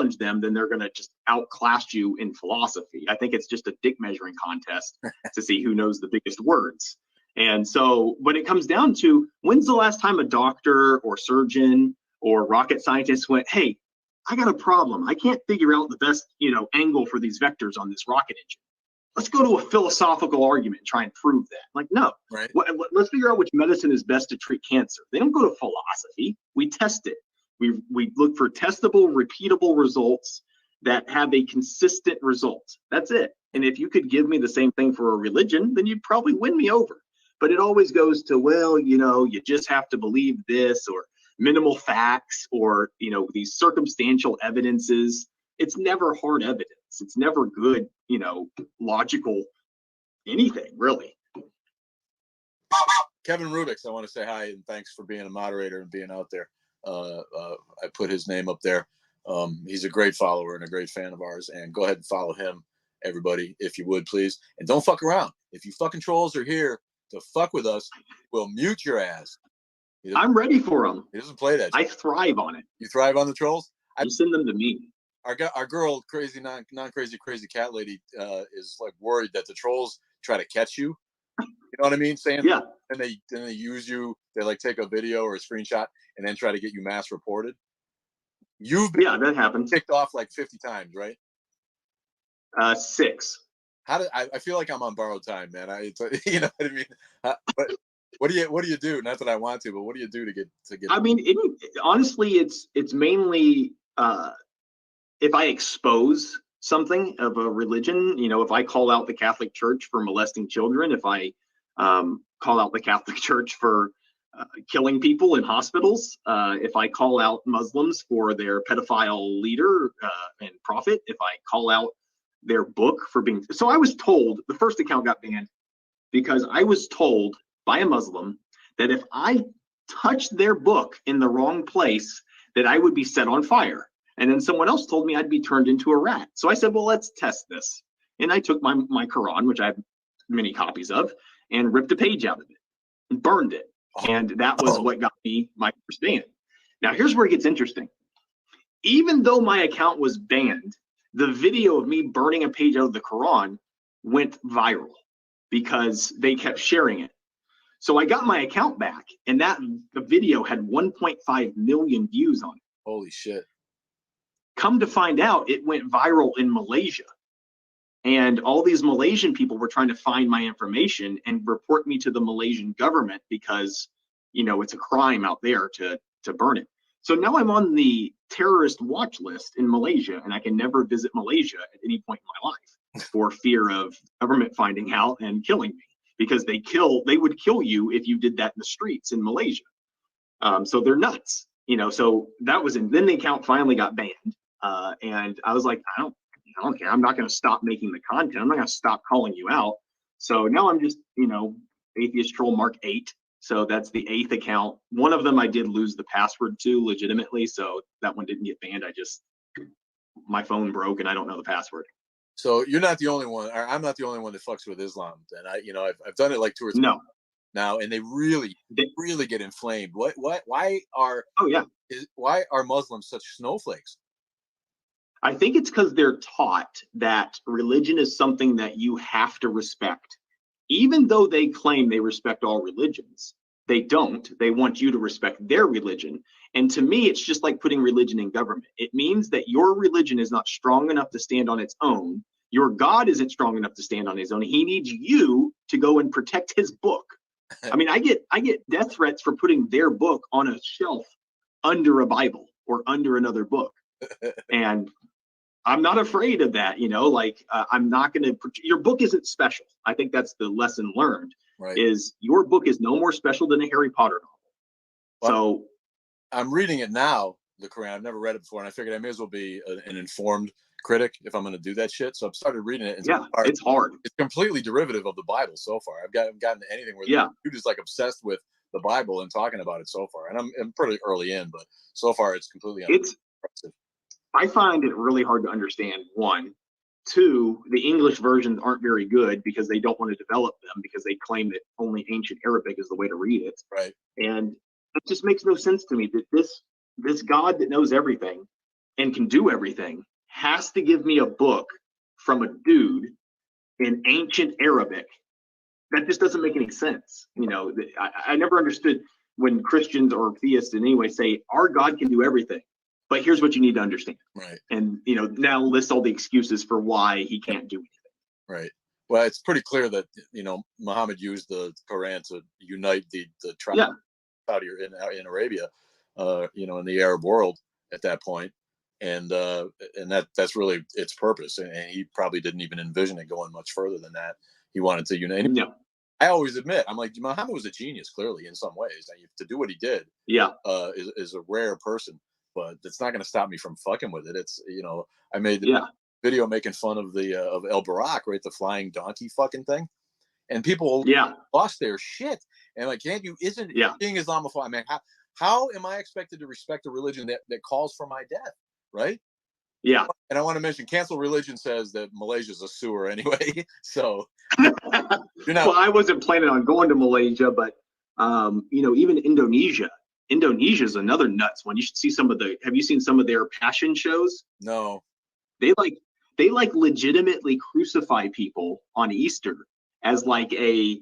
challenge them, then they're going to just outclass you in philosophy. I think it's just a dick measuring contest to see who knows the biggest words. And so when it comes down to, when's the last time a doctor or surgeon or rocket scientist went, hey, I got a problem. I can't figure out the best, angle for these vectors on this rocket engine. Let's go to a philosophical argument and try and prove that. Like, no, right. Let's figure out which medicine is best to treat cancer. They don't go to philosophy. We test it. We look for testable, repeatable results that have a consistent result. That's it. And if you could give me the same thing for a religion, then you'd probably win me over. But it always goes to, well, you just have to believe this, or minimal facts, or, these circumstantial evidences. It's never hard evidence. It's never good, logical anything, really. Kevin Rubix, I want to say hi and thanks for being a moderator and being out there. I put his name up there. He's a great follower and a great fan of ours. And go ahead and follow him, everybody, if you would, please. And don't fuck around. If you fucking trolls are here to fuck with us, we'll mute your ass. I'm ready for them. He doesn't play that shit. I thrive on it. You thrive on the trolls? You send them to me. Our girl, crazy, non-crazy, crazy cat lady, is like worried that the trolls try to catch you. You know what I mean? Saying, yeah. And they use you. They like take a video or a screenshot and then try to get you mass reported. You've been that happens. Ticked off like 50 times, right? 6. I feel like I'm on borrowed time, man. You know what I mean? But what do you do? Not that I want to, but what do you do to get? I mean, honestly, it's mainly if I expose something of a religion, if I call out the Catholic Church for molesting children, if I call out the Catholic Church for killing people in hospitals, if I call out Muslims for their pedophile leader and prophet, if I call out their book for being, so I was told, the first account got banned because I was told by a Muslim that if I touched their book in the wrong place, that I would be set on fire. And then someone else told me I'd be turned into a rat. So I said, well, let's test this. And I took my Quran, which I have many copies of, and ripped a page out of it and burned it. And that was what got me my first ban. Now, here's where it gets interesting. Even though my account was banned, the video of me burning a page out of the Quran went viral because they kept sharing it. So I got my account back, and the video had 1.5 million views on it. Holy shit. Come to find out, it went viral in Malaysia. And all these Malaysian people were trying to find my information and report me to the Malaysian government because, it's a crime out there to burn it. So now I'm on the terrorist watch list in Malaysia, and I can never visit Malaysia at any point in my life for fear of government finding out and killing me, because they would kill you if you did that in the streets in Malaysia. So they're nuts, so that was then the account finally got banned. And I was like, I don't care. I'm not going to stop making the content. I'm not going to stop calling you out. So now I'm just, Atheist Troll Mark 8. So that's the 8th account. One of them I did lose the password to legitimately. So that one didn't get banned. My phone broke and I don't know the password. So you're not the only one, or I'm not the only one that fucks with Islam. And I've done it like 2 or 3 times now, and they really get inflamed. Why are Muslims such snowflakes? I think it's because they're taught that religion is something that you have to respect. Even though they claim they respect all religions, they don't. They want you to respect their religion. And to me, it's just like putting religion in government. It means that your religion is not strong enough to stand on its own. Your God isn't strong enough to stand on his own. He needs you to go and protect his book. I mean, I get death threats for putting their book on a shelf under a Bible or under another book. And I'm not afraid of that, I'm not going to, your book isn't special. I think that's the lesson learned, right? Is your book is no more special than a Harry Potter novel. Well, so I'm reading it now, the Quran. I've never read it before, and I figured I may as well be an informed critic if I'm going to do that shit. So I've started reading it. And it's hard. It's completely derivative of the Bible so far. I've gotten to anything where you're just like obsessed with the Bible and talking about it so far. And I'm pretty early in, but so far it's completely unimpressive. I find it really hard to understand, 1. 2, the English versions aren't very good because they don't want to develop them because they claim that only ancient Arabic is the way to read it. Right. And it just makes no sense to me that this God that knows everything and can do everything has to give me a book from a dude in ancient Arabic. That just doesn't make any sense. You know, I never understood when Christians or theists in any way say our God can do everything, but here's what you need to understand. Right. And, you know, now lists all the excuses for why he can't do anything. Right. Well, it's pretty clear that, you know, Muhammad used the Quran to unite the tribe out here in Arabia, you know, in the Arab world at that point. And that's really its purpose. And he probably didn't even envision it going much further than that. He wanted to unite. No. I always admit, I'm like, Muhammad was a genius, clearly, in some ways. To do what he did, is a rare person. But it's not going to stop me from fucking with it. It's, you know, I made the video making fun of the of El Barak, right, the flying donkey fucking thing, and people lost their shit. And like, can't you? Isn't being Islamophobic? I mean, how am I expected to respect a religion that calls for my death, right? Yeah. And I want to mention, cancel religion says that Malaysia's a sewer anyway. So you're not. Well, I wasn't planning on going to Malaysia, but you know, even Indonesia. Indonesia is another nuts one. You should see some of the. Have you seen some of their passion shows? No. They like legitimately crucify people on Easter as like a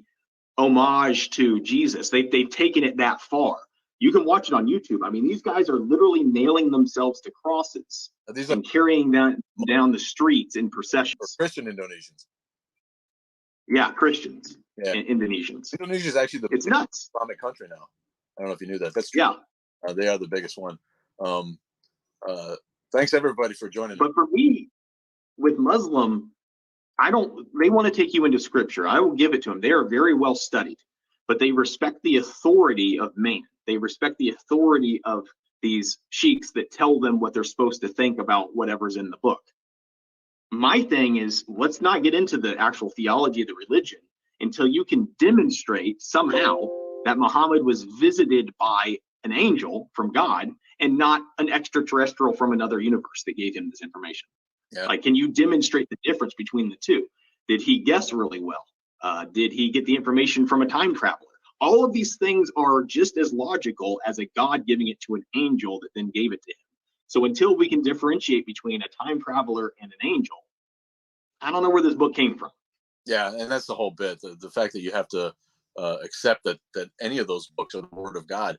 homage to Jesus. They've taken it that far. You can watch it on YouTube. I mean, these guys are literally nailing themselves to crosses and carrying them down the streets in processions. Christian Indonesians. Yeah, Christians. Yeah. Indonesians. Indonesia is actually it's nuts. Islamic country now. I don't know if you knew that. That's true. Yeah. They are the biggest one. Thanks everybody for joining. But for me, with Muslim, they want to take you into scripture. I will give it to them. They are very well studied, but they respect the authority of man. They respect the authority of these sheiks that tell them what they're supposed to think about whatever's in the book. My thing is, let's not get into the actual theology of the religion until you can demonstrate somehow that Muhammad was visited by an angel from God and not an extraterrestrial from another universe that gave him this information. Yeah. Like, can you demonstrate the difference between the two? Did he guess really well? Did he get the information from a time traveler? All of these things are just as logical as a God giving it to an angel that then gave it to him. So until we can differentiate between a time traveler and an angel, I don't know where this book came from. Yeah, and that's the whole bit. The fact that you have to accept that any of those books are the word of God.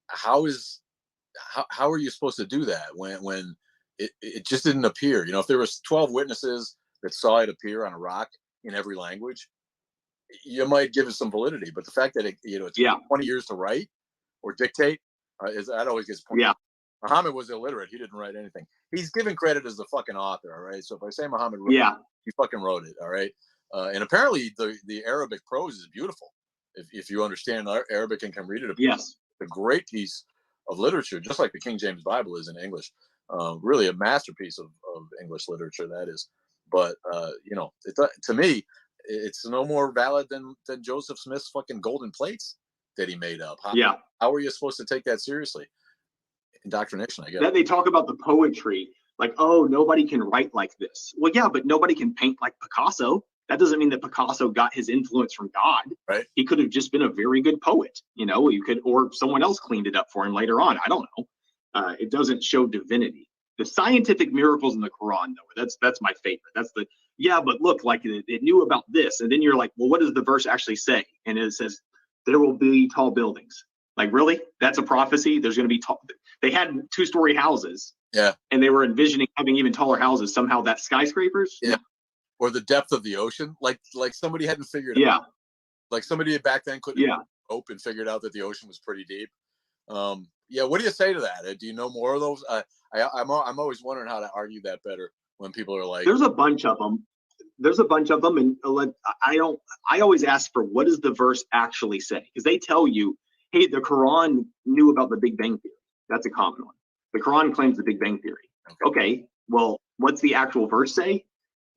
How are you supposed to do that when it just didn't appear? You know, if there was 12 witnesses that saw it appear on a rock in every language, you might give it some validity. But the fact that it 20 years to write or dictate that always gets pointed. Yeah. Muhammad was illiterate. He didn't write anything. He's given credit as the fucking author. All right. So if I say Muhammad wrote it, he fucking wrote it. All right. And apparently the Arabic prose is beautiful. If you understand Arabic and can read it, it's a great piece of literature, just like the King James Bible is in English. Really a masterpiece of English literature, that is. But you know, to me, it's no more valid than Joseph Smith's fucking golden plates that he made up. How are you supposed to take that seriously? Indoctrination, I guess. Then they talk about the poetry, like, oh, nobody can write like this. Well, yeah, but nobody can paint like Picasso. That doesn't mean that Picasso got his influence from God. Right. He could have just been a very good poet, you know. Or someone else cleaned it up for him later on. I don't know. It doesn't show divinity. The scientific miracles in the Quran, though, that's my favorite. That's but look, like it knew about this, and then you're like, well, what does the verse actually say? And it says there will be tall buildings. Like, really? That's a prophecy? There's going to be tall. They had 2-story houses. Yeah. And they were envisioning having even taller houses. Somehow that's skyscrapers. Yeah. Or the depth of the ocean. Like somebody hadn't figured it out. Like somebody back then couldn't rope and figured out that the ocean was pretty deep. What do you say to that? Do you know more of those? I'm always wondering how to argue that better when people are like, there's a bunch of them. And I always ask for, what does the verse actually say? Because they tell you, hey, the Quran knew about the Big Bang Theory. That's a common one. The Quran claims the Big Bang Theory. Okay, well, what's the actual verse say?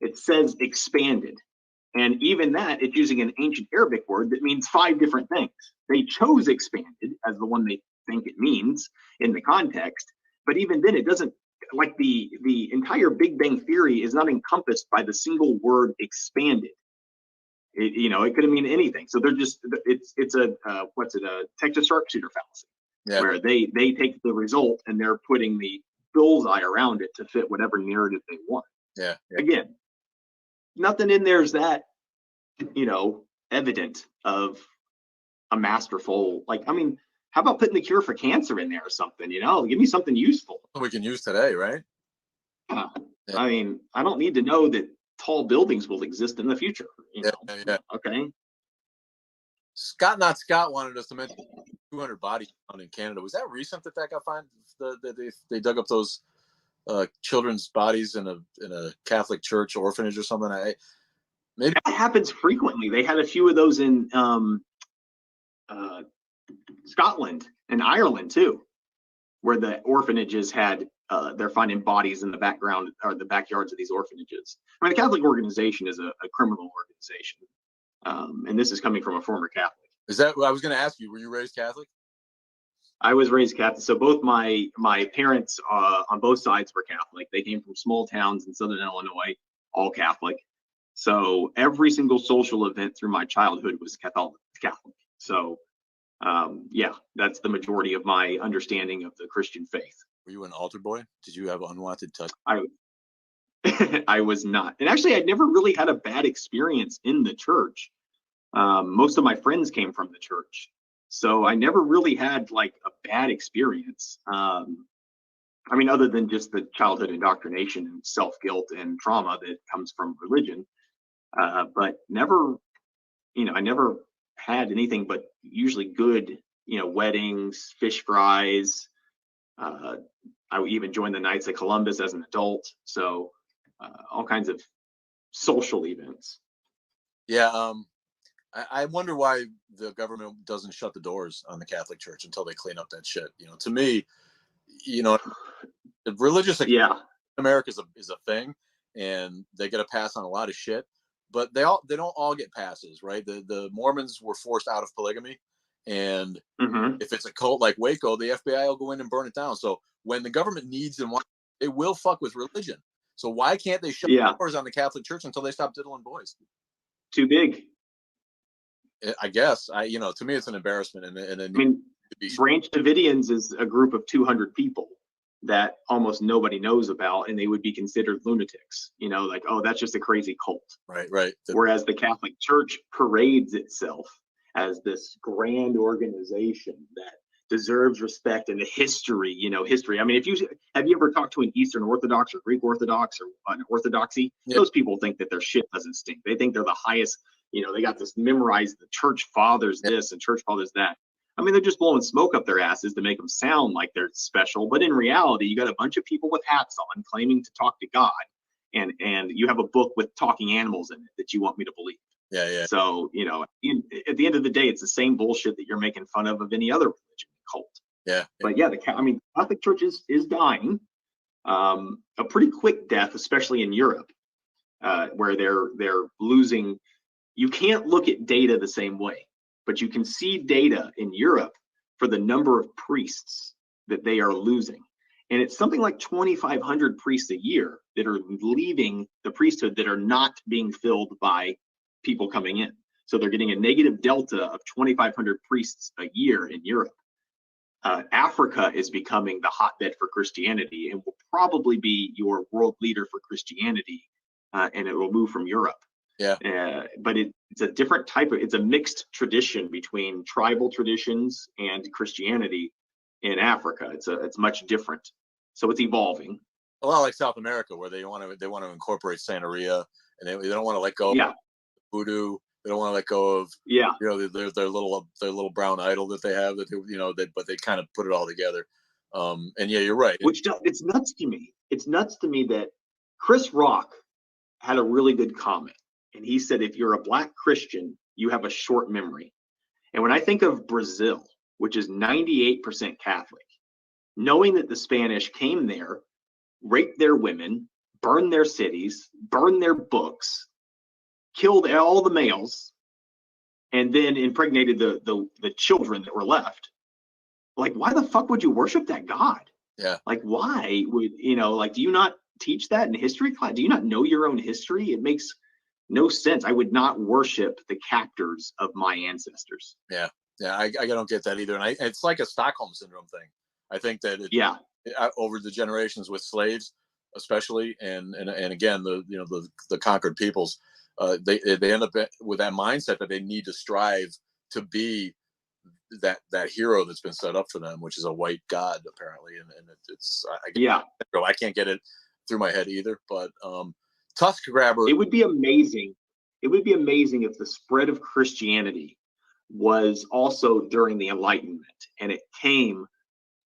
It says expanded. And even that, it's using an ancient Arabic word that means 5 different things. They chose expanded as the one they think it means in the context. But even then, it doesn't, like the entire Big Bang Theory is not encompassed by the single word expanded. It could mean anything. So they're just, it's a Texas sharpshooter fallacy, where they take the result and they're putting the bullseye around it to fit whatever narrative they want. Yeah. Again, nothing in there is that, evident of a masterful, like, I mean, how about putting the cure for cancer in there or something, give me something useful. We can use today, right? Yeah. Yeah. I mean, I don't need to know that tall buildings will exist in the future, Yeah. Okay. Scott Not Scott wanted us to mention 200 bodies found in Canada. Was that recent that got found? They dug up those children's bodies in a Catholic church orphanage or something. Maybe that happens frequently. They had a few of those in Scotland and Ireland too, where the orphanages had they're finding bodies in the background or the backyards of these orphanages. I mean, the Catholic organization is a criminal organization, and this is coming from a former Catholic. Is that what I was going to ask you? Were you raised Catholic? I was raised Catholic. So both my parents on both sides were Catholic. They came from small towns in Southern Illinois, all Catholic. So every single social event through my childhood was Catholic. So yeah, that's the majority of my understanding of the Christian faith. Were you an altar boy? Did you have unwanted touch? I was not. And actually, I'd never really had a bad experience in the church. Most of my friends came from the church. So I never really had like a bad experience. I mean, other than just the childhood indoctrination and self-guilt and trauma that comes from religion. But never, I never had anything but usually good, weddings, fish fries. I even joined the Knights of Columbus as an adult. So all kinds of social events. Yeah. I wonder why the government doesn't shut the doors on the Catholic Church until they clean up that shit. To me, the religious America is a thing, and they get a pass on a lot of shit. But they don't all get passes, right? The Mormons were forced out of polygamy, and if it's a cult like Waco, the FBI will go in and burn it down. So when the government needs and wants, they will fuck with religion. So why can't they shut the doors on the Catholic Church until they stop diddling boys? Too big. I guess to me it's an embarrassment, and I mean, Branch Davidians is a group of 200 people that almost nobody knows about, and they would be considered lunatics. Like, oh, that's just a crazy cult. Right. Whereas the Catholic Church parades itself as this grand organization that deserves respect and the history. I mean, have you ever talked to an Eastern Orthodox or Greek Orthodox or an Orthodoxy? Yep. Those people think that their shit doesn't stink. They think they're the highest. They got this memorized, the church fathers this and church fathers that. I mean, they're just blowing smoke up their asses to make them sound like they're special. But in reality, you got a bunch of people with hats on claiming to talk to God. And you have a book with talking animals in it that you want me to believe. Yeah. So, at the end of the day, it's the same bullshit that you're making fun of any other religion cult. Yeah. But yeah, the Catholic Church is dying. A pretty quick death, especially in Europe, where they're losing. You can't look at data the same way, but you can see data in Europe for the number of priests that they are losing. And it's something like 2,500 priests a year that are leaving the priesthood that are not being filled by people coming in. So they're getting a negative delta of 2,500 priests a year in Europe. Africa is becoming the hotbed for Christianity and will probably be your world leader for Christianity, and it will move from Europe. Yeah. But it's a different type it's a mixed tradition between tribal traditions and Christianity in Africa. It's much different. So it's evolving. A lot like South America, where they want to incorporate Santeria, and they don't want to let go of voodoo. They don't want to let go of their little brown idol that they have but they kind of put it all together. And yeah, you're right. It's nuts to me. It's nuts to me that Chris Rock had a really good comment. And he said, if you're a Black Christian, you have a short memory. And when I think of Brazil, which is 98% Catholic, knowing that the Spanish came there, raped their women, burned their cities, burned their books, killed all the males, and then impregnated the children that were left. Like, why the fuck would you worship that God? Yeah. Like, why would, do you not teach that in history class? Do you not know your own history? It makes no sense. I would not worship the captors of my ancestors. Yeah. I don't get that either. And it's like a Stockholm syndrome thing. I think that over the generations with slaves, especially, and again, the conquered peoples, they end up with that mindset that they need to strive to be that hero that's been set up for them, which is a white god apparently, and it's I can't get it through my head either. But Tusk Grabber. It would be amazing. It would be amazing if the spread of Christianity was also during the Enlightenment, and it came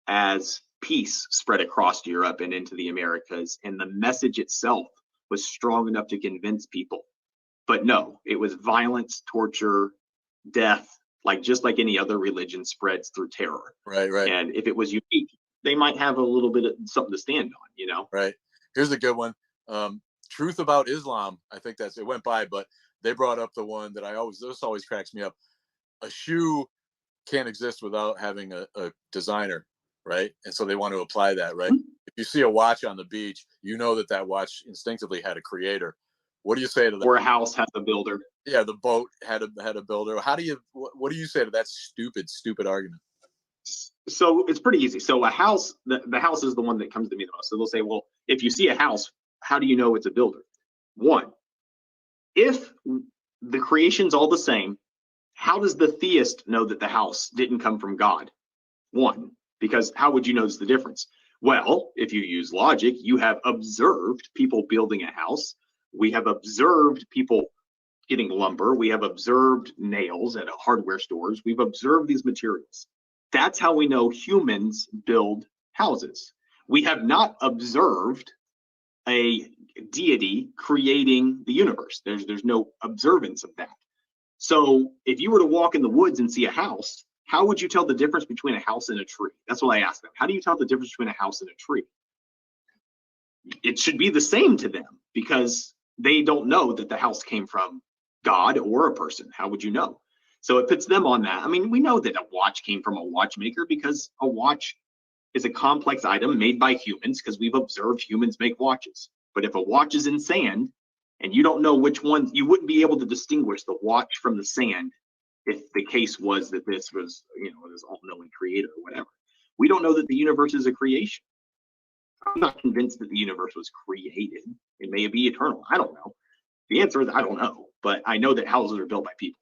as peace spread across Europe and into the Americas, and the message itself was strong enough to convince people. But no, it was violence, torture, death, just like any other religion spreads through terror. Right. And if it was unique, they might have a little bit of something to stand on, Right. Here's a good one. Truth About Islam. I think it went by, but they brought up the one that this always cracks me up. A shoe can't exist without having a designer, right? And so they want to apply that, right? Mm-hmm. If you see a watch on the beach, you know that watch instinctively had a creator. What do you say to that? Or a house has a builder. Yeah, the boat had a builder. What do you say to that stupid argument? So it's pretty easy. So a house, the house is the one that comes to me the most. So they'll say, well, if you see a house, how do you know it's a builder? One, if the creation's all the same, how does the theist know that the house didn't come from God? One, because how would you notice the difference? Well, if you use logic, you have observed people building a house. We have observed people getting lumber. We have observed nails at hardware stores. We've observed these materials. That's how we know humans build houses. We have not observed a deity creating the universe. There's no observance of that. So if you were to walk in the woods and see a house, how would you tell the difference between a house and a tree? That's what I ask them. How do you tell the difference between a house and a tree? It should be the same to them because they don't know that the house came from God or a person. How would you know? So it puts them on that. I mean, we know that a watch came from a watchmaker because a watch is a complex item made by humans because we've observed humans make watches. But if a watch is in sand and you don't know which one, you wouldn't be able to distinguish the watch from the sand if the case was that this was, this all-knowing creator or whatever. We don't know that the universe is a creation. I'm not convinced that the universe was created. It may be eternal. I don't know. The answer is I don't know. But I know that houses are built by people.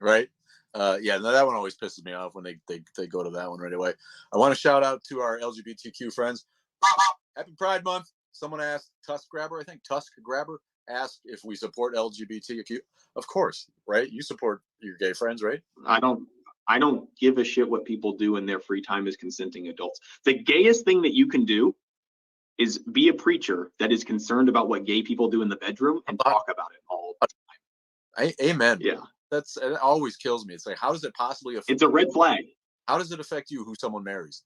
Right. Yeah, no, that one always pisses me off when they go to that one right away. I want to shout out to our LGBTQ friends. Happy Pride Month. Someone asked, Tusk Grabber asked if we support LGBTQ. Of course, right? You support your gay friends, right? I don't give a shit what people do in their free time as consenting adults. The gayest thing that you can do is be a preacher that is concerned about what gay people do in the bedroom and talk about it all the time. Amen. Yeah. It always kills me. It's like, how does it possibly affect? It's a red flag. How does it affect you who someone marries?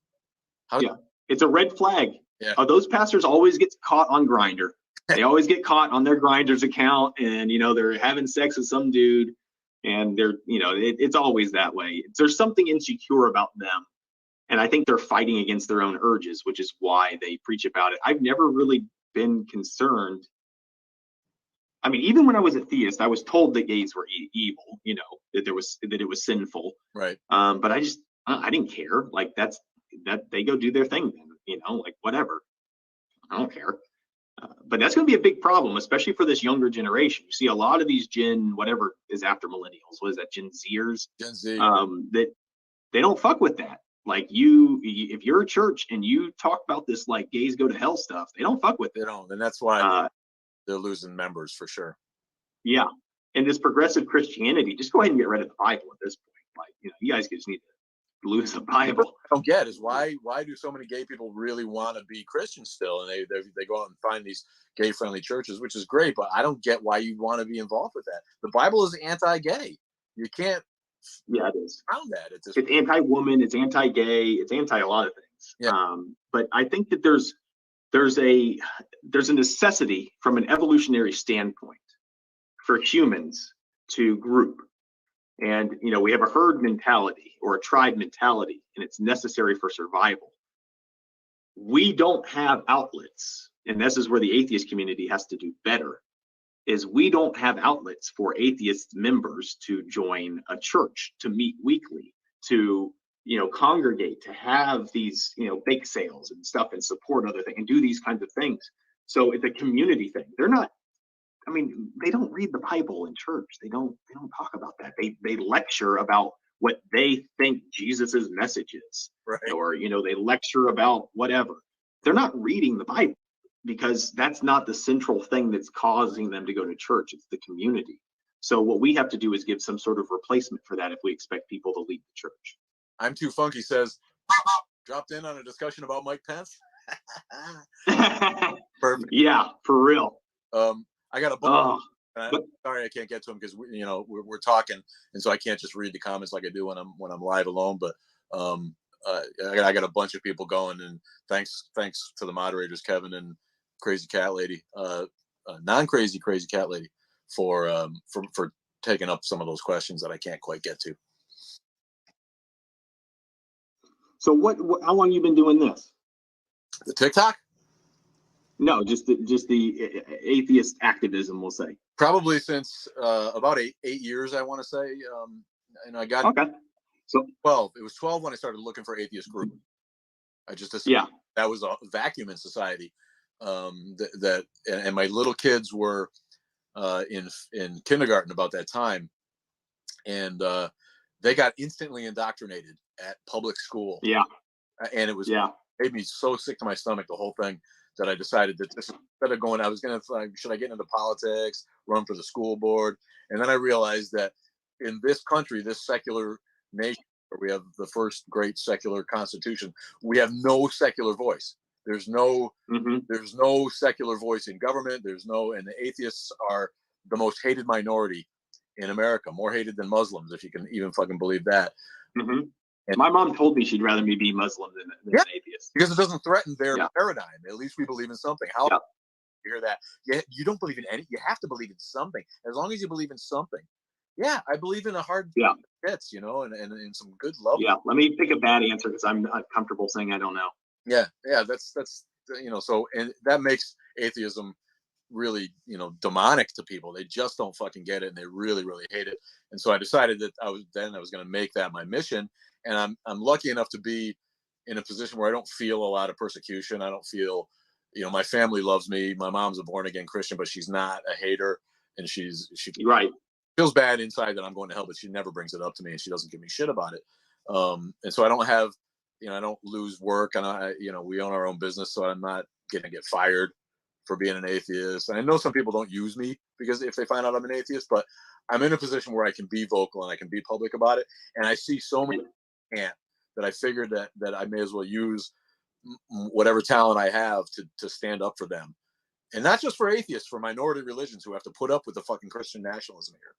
It's a red flag. Yeah. Those pastors always get caught on Grindr. They always get caught on their Grindr's account, and they're having sex with some dude, and they're it's always that way. There's something insecure about them, and I think they're fighting against their own urges, which is why they preach about it. I've never really been concerned. I mean, even when I was a theist, I was told that gays were evil, that it was sinful. Right. But I didn't care. That they go do their thing then, whatever. I don't care. But that's going to be a big problem, especially for this younger generation. You see a lot of these whatever is after millennials. What is that? Gen Zers? Gen Z. That they don't fuck with that. If you're a church and you talk about this gays go to hell stuff, they don't fuck with it. They don't, and that's why they're losing members for sure. Yeah, and this progressive Christianity, just go ahead and get rid of the Bible at this point. You guys just need to lose the Bible. What I don't get is why do so many gay people really want to be Christians still, and they go out and find these gay friendly churches, which is great, but I don't get why you want to be involved with that. The Bible is anti-gay. You can't. Yeah, it is. Found that it's anti-woman, it's anti-gay, it's anti a lot of things. Yeah. But I think that there's a necessity from an evolutionary standpoint for humans to group. And, we have a herd mentality or a tribe mentality, and it's necessary for survival. We don't have outlets, and this is where the atheist community has to do better, is we don't have outlets for atheist members to join a church, to meet weekly, to congregate, to have these, bake sales and stuff and support other things and do these kinds of things. So it's a community thing. They're not, I mean, they don't read the Bible in church. They don't talk about that. They lecture about what they think Jesus's message is, Right. or they lecture about whatever. They're not reading the Bible, because that's not the central thing that's causing them to go to church. It's the community. So what we have to do is give some sort of replacement for that if we expect people to leave the church. I'm Too Funky says, dropped in on a discussion about Mike Pence. Perfect. Yeah, for real. I got a book. Sorry, I can't get to them because we're talking, and so I can't just read the comments like I do when I'm live alone. But I got a bunch of people going, and thanks to the moderators, Kevin and Crazy Cat Lady, non-crazy Crazy Cat Lady, for taking up some of those questions that I can't quite get to. So how long you been doing this? The TikTok? No, just the atheist activism, we'll say. Probably since about 8 years, I want to say. And I got okay. So 12. It was 12 when I started looking for atheist group. I just assumed that was a vacuum in society. And my little kids were in kindergarten about that time, and they got instantly indoctrinated at public school. Yeah, and it was made me so sick to my stomach, the whole thing, that I decided that instead of going, I was gonna should I get into politics, run for the school board, and then I realized that in this country, this secular nation, where we have the first great secular constitution, we have no secular voice. There's no secular voice in government. And the atheists are the most hated minority in America, more hated than Muslims, if you can even fucking believe that. Mm-hmm. And my mom told me she'd rather me be Muslim than an atheist, because it doesn't threaten their paradigm. At least we believe in something. How you hear that? You don't believe in any. You have to believe in something. As long as you believe in something. Yeah, I believe in a hard hits, and in some good love. Yeah, let me pick a bad answer because I'm not comfortable saying I don't know. Yeah, that's so, and that makes atheism really demonic to people. They just don't fucking get it, and they really, really hate it. And so I decided that I was going to make that my mission. And I'm lucky enough to be in a position where I don't feel a lot of persecution. I don't feel, my family loves me. My mom's a born again Christian, but she's not a hater, and she feels bad inside that I'm going to hell, but she never brings it up to me, and she doesn't give me shit about it. And so I don't have, I don't lose work, and we own our own business, so I'm not going to get fired for being an atheist. And I know some people don't use me because if they find out I'm an atheist, but I'm in a position where I can be vocal and I can be public about it. And I see so many that I figured that I may as well use whatever talent I have to stand up for them. And not just for atheists, for minority religions who have to put up with the fucking Christian nationalism here.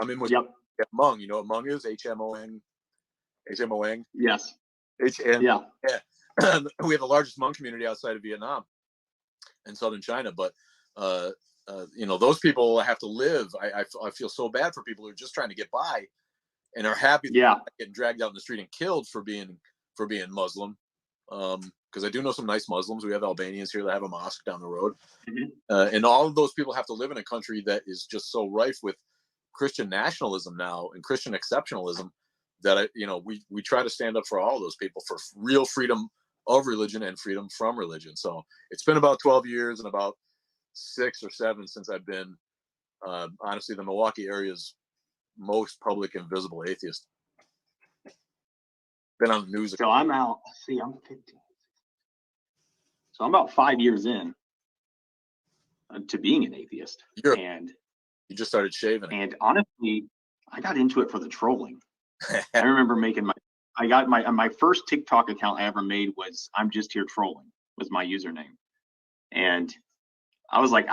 I'm in with Hmong. You know what Hmong is? H-M-O-N. H-M-O-N? Yes. Yeah. We have the largest Hmong community outside of Vietnam and southern China. But, those people have to live. I feel so bad for people who are just trying to get by and are happy getting dragged out in the street and killed for being Muslim. Because I do know some nice Muslims. We have Albanians here that have a mosque down the road. Mm-hmm. And all of those people have to live in a country that is just so rife with Christian nationalism now and Christian exceptionalism that we try to stand up for all of those people for real freedom of religion and freedom from religion. So it's been about 12 years and about 6 or 7 since I've been honestly the Milwaukee area's most public and visible atheist. Been on the news. So I'm out. See, I'm 15. So I'm about 5 years in to being an atheist. And you just started shaving. And honestly, I got into it for the trolling. I remember my first TikTok account I ever made was "I'm just here trolling" was my username. And I was like,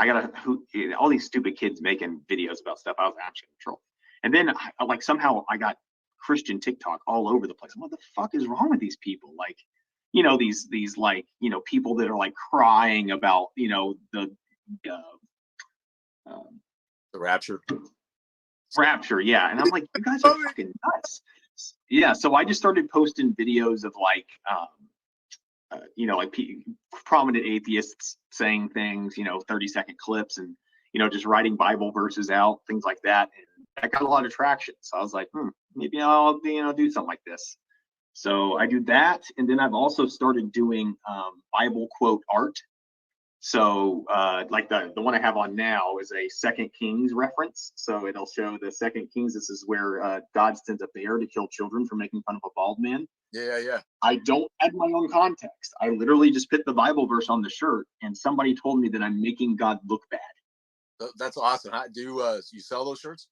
all these stupid kids making videos about stuff. I was actually trolling. And then somehow I got Christian TikTok all over the place. What the fuck is wrong with these people? Like, these people that are like crying about, the rapture. Rapture, yeah. And I'm like, you guys are fucking nuts. Yeah, so I just started posting videos of prominent atheists saying things, 30-second clips, and just writing Bible verses out, things like that. And I got a lot of traction. So I was like, maybe I'll do something like this. So I do that, and then I've also started doing Bible quote art. So like the one I have on now is a Second Kings reference. So it'll show the Second Kings. This is where God sends a bear to kill children for making fun of a bald man. Yeah. I don't add my own context. I literally just put the Bible verse on the shirt, and somebody told me that I'm making God look bad. That's awesome. How do you sell those shirts?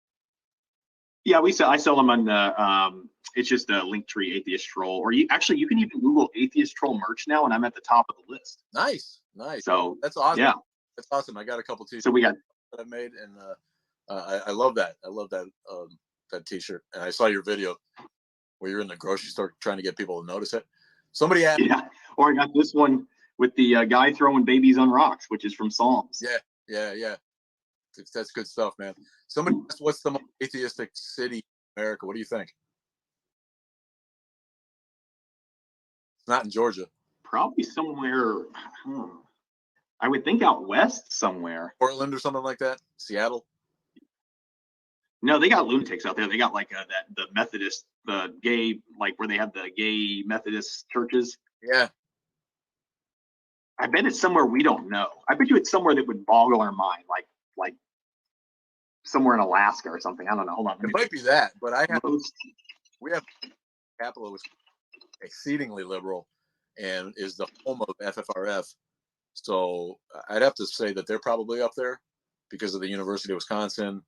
Yeah, I sell them on it's just a LinkTree Atheist Troll, or you can even Google Atheist Troll merch now, and I'm at the top of the list. Nice. So that's awesome. Yeah, that's awesome. I got a couple t-shirts so we got that I made, and I love that. I love that that t-shirt. And I saw your video where you're in the grocery store trying to get people to notice it. Somebody asked. Yeah, or I got this one with the guy throwing babies on rocks, which is from Psalms. Yeah. That's good stuff, man. Somebody asked, what's the most atheistic city in America? What do you think? It's not in Georgia. Probably somewhere. I would think out west somewhere. Portland or something like that. Seattle. No, they got lunatics out there. They got like the Methodist, the gay, like where they have the gay Methodist churches. Yeah. I bet it's somewhere we don't know. I bet you it's somewhere that would boggle our mind, like somewhere in Alaska or something. I don't know. Hold on. It might be that, but we have capital was exceedingly liberal and is the home of FFRF. So I'd have to say that they're probably up there because of the University of Wisconsin,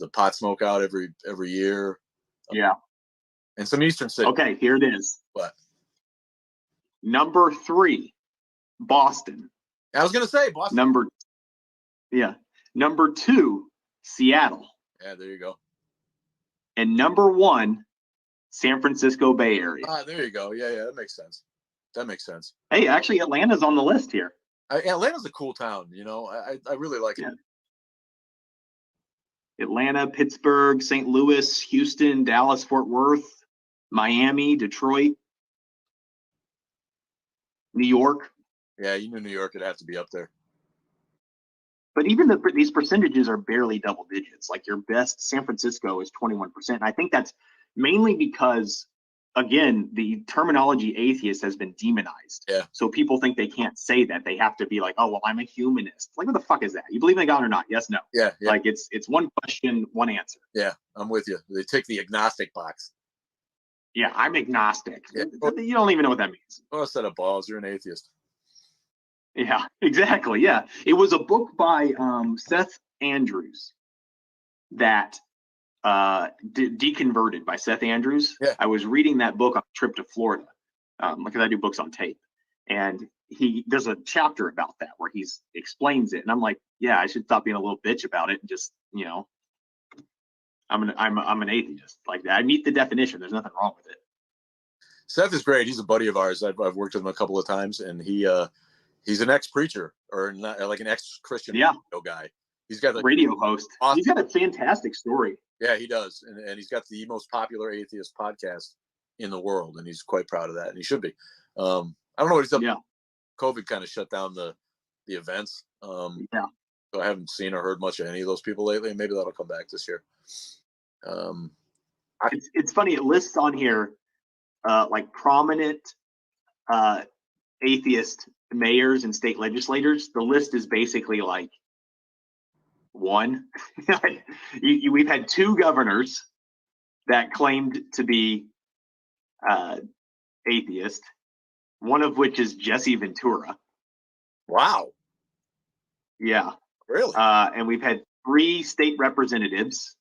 the pot smoke out every year. Yeah. And some Eastern cities. Okay, here it is. What? Number 3, Boston. I was going to say Boston. Number 2, Seattle. Yeah, there you go. And number 1, San Francisco Bay Area. There you go. Yeah, that makes sense. Hey, actually, Atlanta's on the list here. Atlanta's a cool town. I really like it. Atlanta, Pittsburgh, St. Louis, Houston, Dallas, Fort Worth, Miami, Detroit, New York. Yeah, you knew New York would have to be up there. But even these percentages are barely double digits. Like your best, San Francisco is 21%. And I think that's mainly because, again, the terminology atheist has been demonized. Yeah. So people think they can't say that. They have to be like, oh, well, I'm a humanist. Like, what the fuck is that? You believe in God or not? Yes, no. Yeah. Like it's one question, one answer. Yeah, I'm with you. They take the agnostic box. Yeah, I'm agnostic. Yeah. You don't even know what that means. Oh, a set of balls. You're an atheist. Yeah, exactly. Yeah. It was a book by Seth Andrews that Deconverted by Seth Andrews. Yeah. I was reading that book on a trip to Florida because I do books on tape. And there's a chapter about that where he explains it. And I'm like, yeah, I should stop being a little bitch about it and just, I'm an atheist. Like I meet the definition. There's nothing wrong with it. Seth is great. He's a buddy of ours. I've worked with him a couple of times, and he's an ex-preacher or not, like an ex-Christian guy. He's got a radio host. Awesome. He's got a fantastic story. Yeah, he does. And he's got the most popular atheist podcast in the world, and he's quite proud of that, and he should be. I don't know what he's up to. COVID kind of shut down the events. So I haven't seen or heard much of any of those people lately. Maybe that'll come back this year. It's funny. It lists on here like prominent atheist mayors and state legislators. The list is basically like 1. We've had 2 governors that claimed to be atheist, one of which is Jesse Ventura. Wow. Yeah. Really? And we've had 3 state representatives.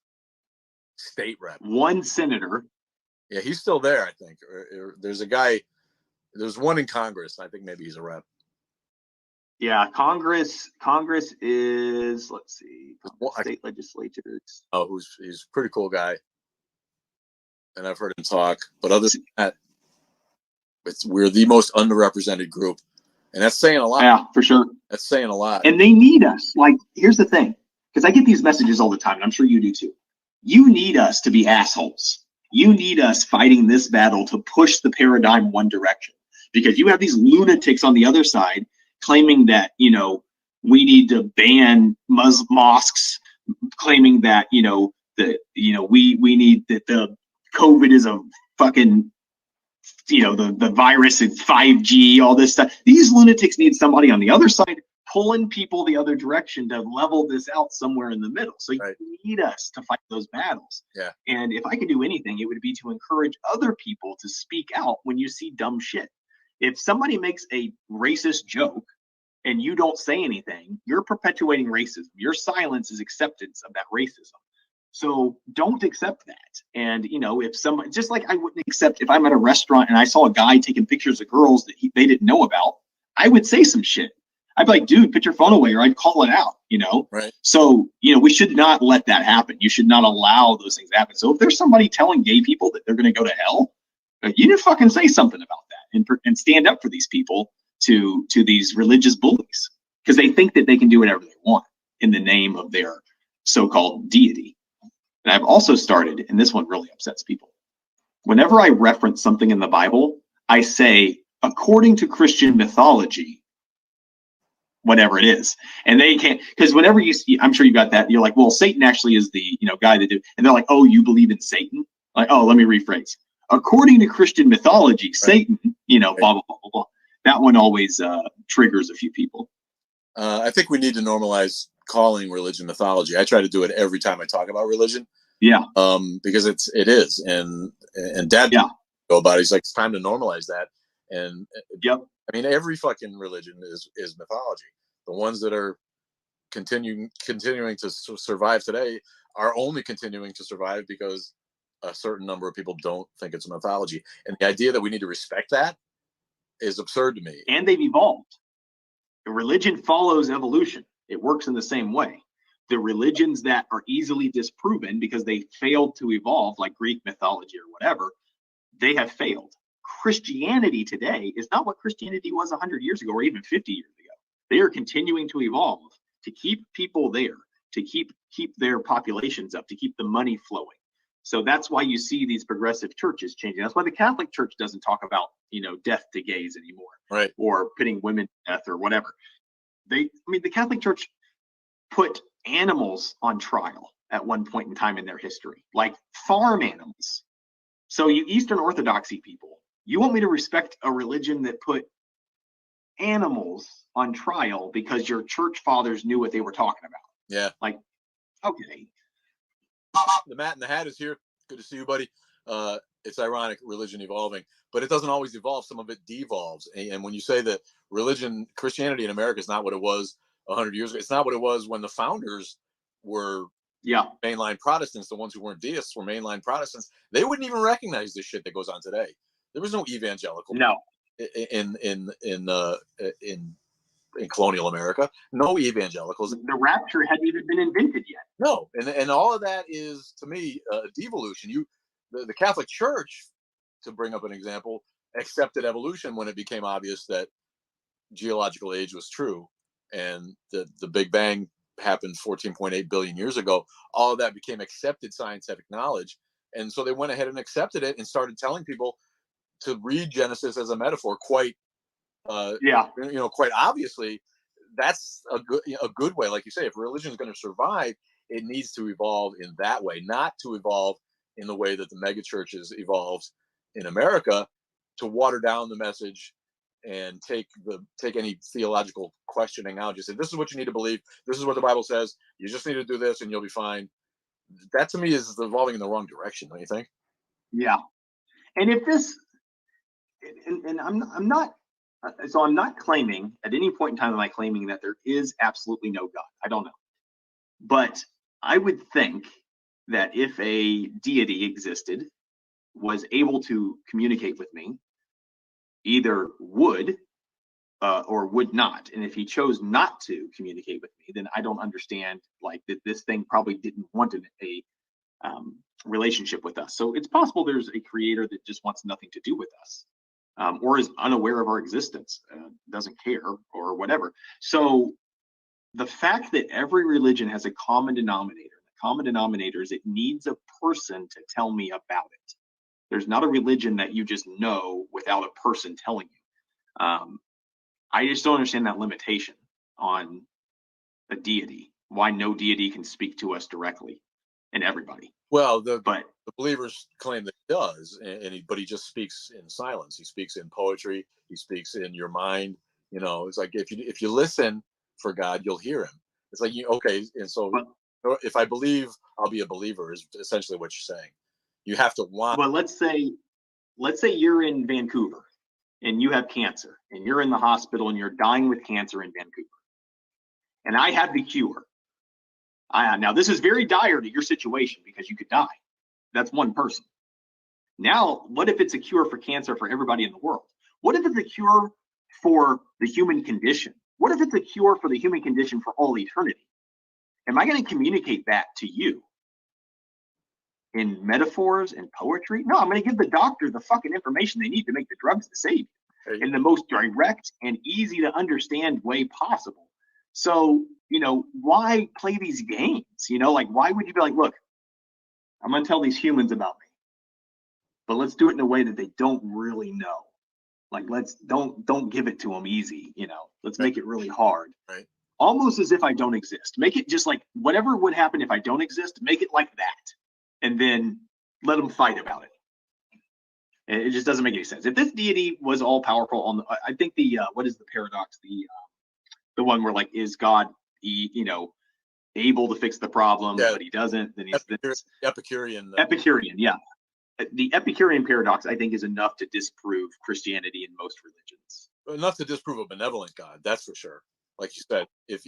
State rep. 1 senator. Yeah, he's still there, I think. Or there's a guy. There's one in Congress. I think maybe he's a rep. Yeah, Congress is, let's see, state legislatures. Oh, he's a pretty cool guy. And I've heard him talk. But other than that, we're the most underrepresented group. And that's saying a lot. Yeah, for sure. That's saying a lot. And they need us. Like, here's the thing. Because I get these messages all the time, and I'm sure you do too. You need us to be assholes. You need us fighting this battle to push the paradigm one direction. Because you have these lunatics on the other side claiming that, we need to ban mosques, claiming that, we need that the COVID is a fucking the virus and 5G, all this stuff. These lunatics need somebody on the other side pulling people the other direction to level this out somewhere in the middle. So you need us to fight those battles. Yeah. And if I could do anything, it would be to encourage other people to speak out when you see dumb shit. If somebody makes a racist joke and you don't say anything, you're perpetuating racism. Your silence is acceptance of that racism. So don't accept that. And, if somebody, just like I wouldn't accept if I'm at a restaurant and I saw a guy taking pictures of girls that they didn't know about, I would say some shit. I'd be like, dude, put your phone away, or I'd call it out, Right. So, we should not let that happen. You should not allow those things to happen. So if there's somebody telling gay people that they're going to go to hell, you need to fucking say something about that and stand up for these people to these religious bullies, because they think that they can do whatever they want in the name of their so-called deity. And I've also started, and this one really upsets people, whenever I reference something in the Bible, I say, according to Christian mythology, whatever it is. And they can't, because whenever you see, I'm sure you got that, you're like, well, Satan actually is the guy that did, and they're like, oh, you believe in Satan? Like, oh, let me rephrase. According to Christian mythology, right. Satan, blah, blah, blah, blah, blah. That one always triggers a few people. I think we need to normalize calling religion mythology. I try to do it every time I talk about religion. Yeah. Because it is. And Dad go about it. He's like, it's time to normalize that. And yep. I mean, every fucking religion is mythology. The ones that are continuing to survive today are only continuing to survive because a certain number of people don't think it's a mythology. And the idea that we need to respect that is absurd to me. And they've evolved. The religion follows evolution. It works in the same way. The religions that are easily disproven because they failed to evolve, like Greek mythology or whatever, they have failed. Christianity today is not what Christianity was 100 years ago or even 50 years ago. They are continuing to evolve to keep people there, to keep their populations up, to keep the money flowing. So that's why you see these progressive churches changing. That's why the Catholic Church doesn't talk about, death to gays anymore, right? Or putting women to death or whatever. The Catholic Church put animals on trial at one point in time in their history, like farm animals. So you Eastern Orthodoxy people, you want me to respect a religion that put animals on trial because your church fathers knew what they were talking about? Yeah. Like, okay. The Matt in the Hat is here. Good to see you, buddy. It's ironic, religion evolving, but it doesn't always evolve. Some of it devolves. And when you say that Christianity in America is not what it was 100 years ago, it's not what it was when the founders were mainline Protestants. The ones who weren't deists were mainline Protestants. They wouldn't even recognize this shit that goes on today. There was no evangelical. No. In colonial America, no evangelicals. The rapture hadn't even been invented yet. No, and all of that is, to me, devolution. The Catholic Church, to bring up an example, accepted evolution when it became obvious that geological age was true, and the Big Bang happened 14.8 billion years ago. All of that became accepted scientific knowledge, and so they went ahead and accepted it and started telling people to read Genesis as a metaphor. Quite obviously, that's a good way. Like you say, if religion is going to survive, it needs to evolve in that way, not to evolve in the way that the mega churches evolved in America, to water down the message and take any theological questioning out. Just say, this is what you need to believe. This is what the Bible says. You just need to do this and you'll be fine. That to me is evolving in the wrong direction, don't you think? Yeah. And if this, and I'm not claiming at any point in time, am I claiming that there is absolutely no God? I don't know. But I would think that if a deity existed, was able to communicate with me, either would or would not. And if he chose not to communicate with me, then I don't understand, like, that this thing probably didn't want a relationship with us. So it's possible there's a creator that just wants nothing to do with us, or is unaware of our existence, doesn't care or whatever. So the fact that every religion has a common denominator, the common denominator is it needs a person to tell me about it. There's not a religion that you just know without a person telling you. I just don't understand that limitation on a deity, why no deity can speak to us directly. in everybody. Well, But the believers claim that he does, but he just speaks in silence. He speaks in poetry. He speaks in your mind. You know, it's like if you listen for God, you'll hear him. It's like okay, and so if I believe, I'll be a believer is essentially what you're saying. You have to want. But let's say you're in Vancouver and you have cancer and you're in the hospital and you're dying with cancer in Vancouver, and I have the cure. Now this is very dire to your situation because you could die. That's one person. Now, what if it's a cure for cancer for everybody in the world? What if it's a cure for the human condition? What if it's a cure for the human condition for all eternity? Am I going to communicate that to you in metaphors and poetry? No, I'm going to give the doctor the fucking information they need to make the drugs to save you in the most direct and easy to understand way possible. So, why play these games? Like, why would you be like, look, I'm going to tell these humans about me, but let's do it in a way that they don't really know. Like, don't give it to them easy. Let's make it really hard. Right. Almost as if I don't exist. Make it just like whatever would happen if I don't exist, make it like that. And then let them fight about it. And it just doesn't make any sense. If this deity was all powerful I think what is the paradox? The one where like, is God, able to fix the problem, but he doesn't. Then he's Epicurean. Epicurean, yeah. The Epicurean paradox, I think, is enough to disprove Christianity in most religions. Enough to disprove a benevolent God, that's for sure. Like you said, if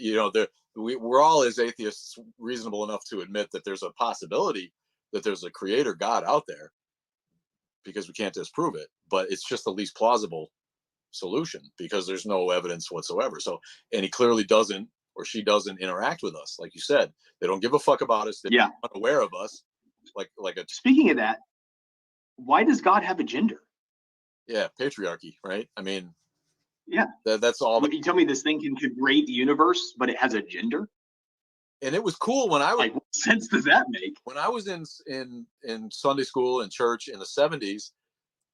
we're all as atheists reasonable enough to admit that there's a possibility that there's a creator God out there, because we can't disprove it, but it's just the least plausible solution because there's no evidence whatsoever. So, and he clearly doesn't, or she doesn't interact with us. Like you said, they don't give a fuck about us. They're unaware of us. Speaking of that, why does God have a gender? Yeah, patriarchy, right? I mean, yeah, that's all. You tell me this thing can create the universe, but it has a gender? And it was cool when I was. Like, what sense does that make? When I was in Sunday school and church in the 70s,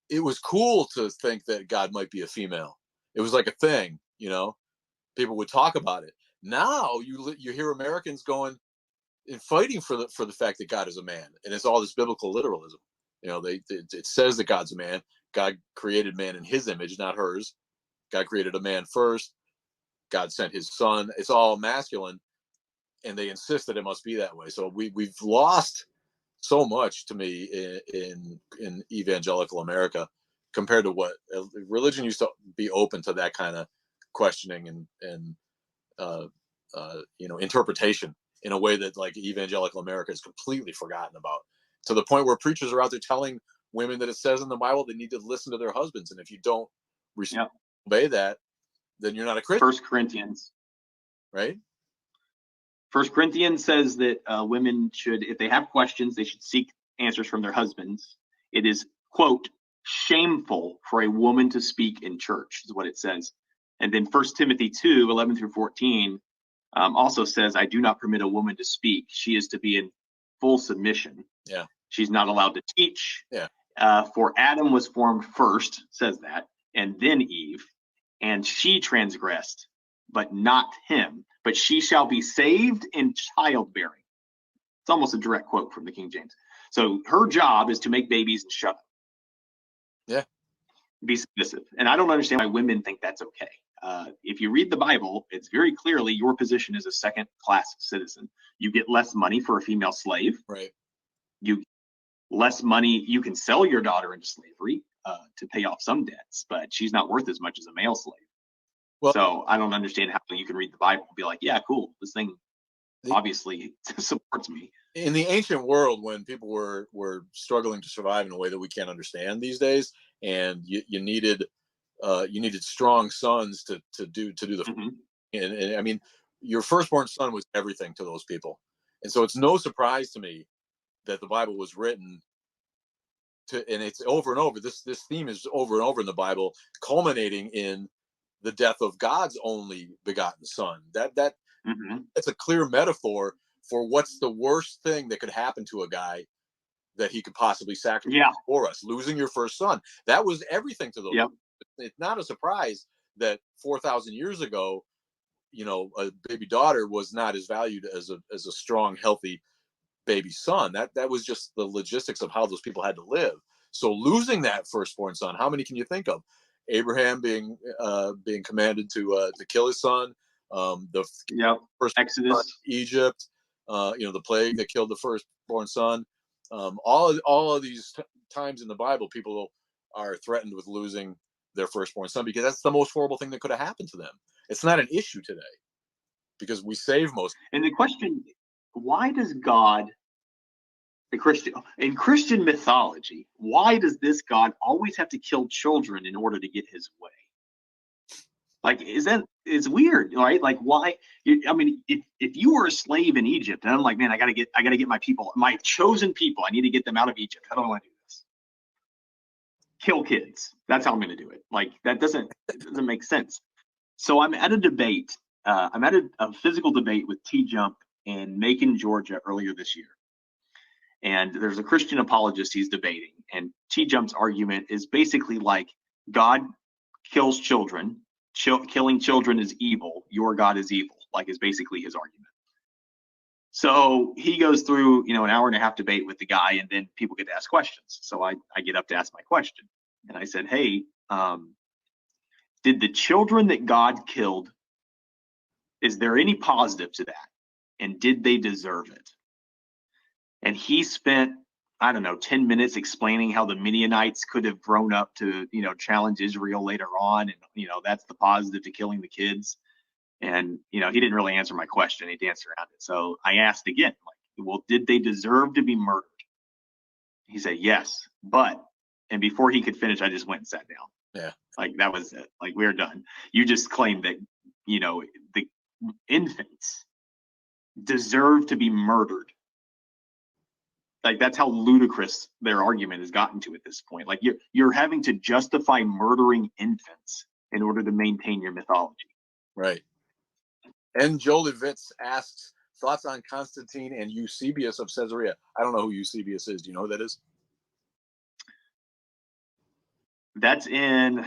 it was cool to think that God might be a female. It was like a thing, People would talk about it. Now you hear Americans going and fighting for the fact that God is a man, and it's all this biblical literalism. It says that God's a man. God created man in his image, not hers. God created a man first. God sent his son. It's all masculine, and they insist that it must be that way. So we've lost so much, to me, in evangelical America compared to what religion used to be open to, that kind of questioning and interpretation in a way that like evangelical America is completely forgotten about, to the point where preachers are out there telling women that it says in the Bible they need to listen to their husbands, and if you don't obey that, then you're not a Christian. 1 Corinthians, right? 1 Corinthians says that women should, if they have questions, they should seek answers from their husbands. It is, quote, shameful for a woman to speak in church, is what it says. And then 1 Timothy 2, 11 through 14 also says, I do not permit a woman to speak. She is to be in full submission. Yeah. She's not allowed to teach. Yeah. For Adam was formed first, says that, and then Eve, and she transgressed, but not him. But she shall be saved in childbearing. It's almost a direct quote from the King James. So her job is to make babies and shut up. Yeah. Be submissive. And I don't understand why women think that's okay. If you read the Bible, it's very clearly your position as a second-class citizen. You get less money for a female slave. Right. You less money. You can sell your daughter into slavery to pay off some debts, but she's not worth as much as a male slave. Well, so I don't understand how you can read the Bible and be like, yeah, cool, this thing obviously supports me. In the ancient world, when people were struggling to survive in a way that we can't understand these days, and you needed strong sons to do the Mm-hmm. and I mean, your firstborn son was everything to those people, and so it's no surprise to me that the Bible was written and it's over and over. This theme is over and over in the Bible, culminating in the death of God's only begotten son. That's a clear metaphor for what's the worst thing that could happen to a guy that he could possibly sacrifice for us. Losing your first son. That was everything to those. Yep. It's not a surprise that 4,000 years ago, a baby daughter was not as valued as a strong, healthy baby son. That was just the logistics of how those people had to live. So losing that firstborn son, how many can you think of? Abraham being commanded to kill his son. The first Exodus, son, Egypt. The plague that killed the firstborn son. All of these times in the Bible, people are threatened with losing their firstborn son, because that's the most horrible thing that could have happened to them. It's not an issue today because we save most. And the question, why does God, in Christian mythology, why does this God always have to kill children in order to get his way? Like, it's weird, right? Like, why? I mean, if you were a slave in Egypt, and I'm like, man, I gotta get my people, my chosen people, I need to get them out of Egypt. How do I want to do this? Kill kids. That's how I'm going to do it. Like, that doesn't make sense. So I'm at a debate. I'm at a physical debate with T-Jump in Macon, Georgia, earlier this year. And there's a Christian apologist he's debating, and T-Jump's argument is basically like, God kills children. Killing children is evil. Your God is evil. Like, is basically his argument. So he goes through, an hour and a half debate with the guy, and then people get to ask questions. So I get up to ask my question, and I said, hey, did the children that God killed, is there any positive to that? And did they deserve it? And he spent, I don't know, 10 minutes explaining how the Midianites could have grown up to, challenge Israel later on. And, that's the positive to killing the kids. And, he didn't really answer my question. He danced around it. So I asked again, like, well, did they deserve to be murdered? He said, yes, but, and before he could finish, I just went and sat down. Yeah. Like, that was it. Like, we're done. You just claimed that, the infants deserve to be murdered. Like, that's how ludicrous their argument has gotten to at this point. Like, you're having to justify murdering infants in order to maintain your mythology. Right. And Joe Levitz asks, thoughts on Constantine and Eusebius of Caesarea. I don't know who Eusebius is. Do you know who that is? That's in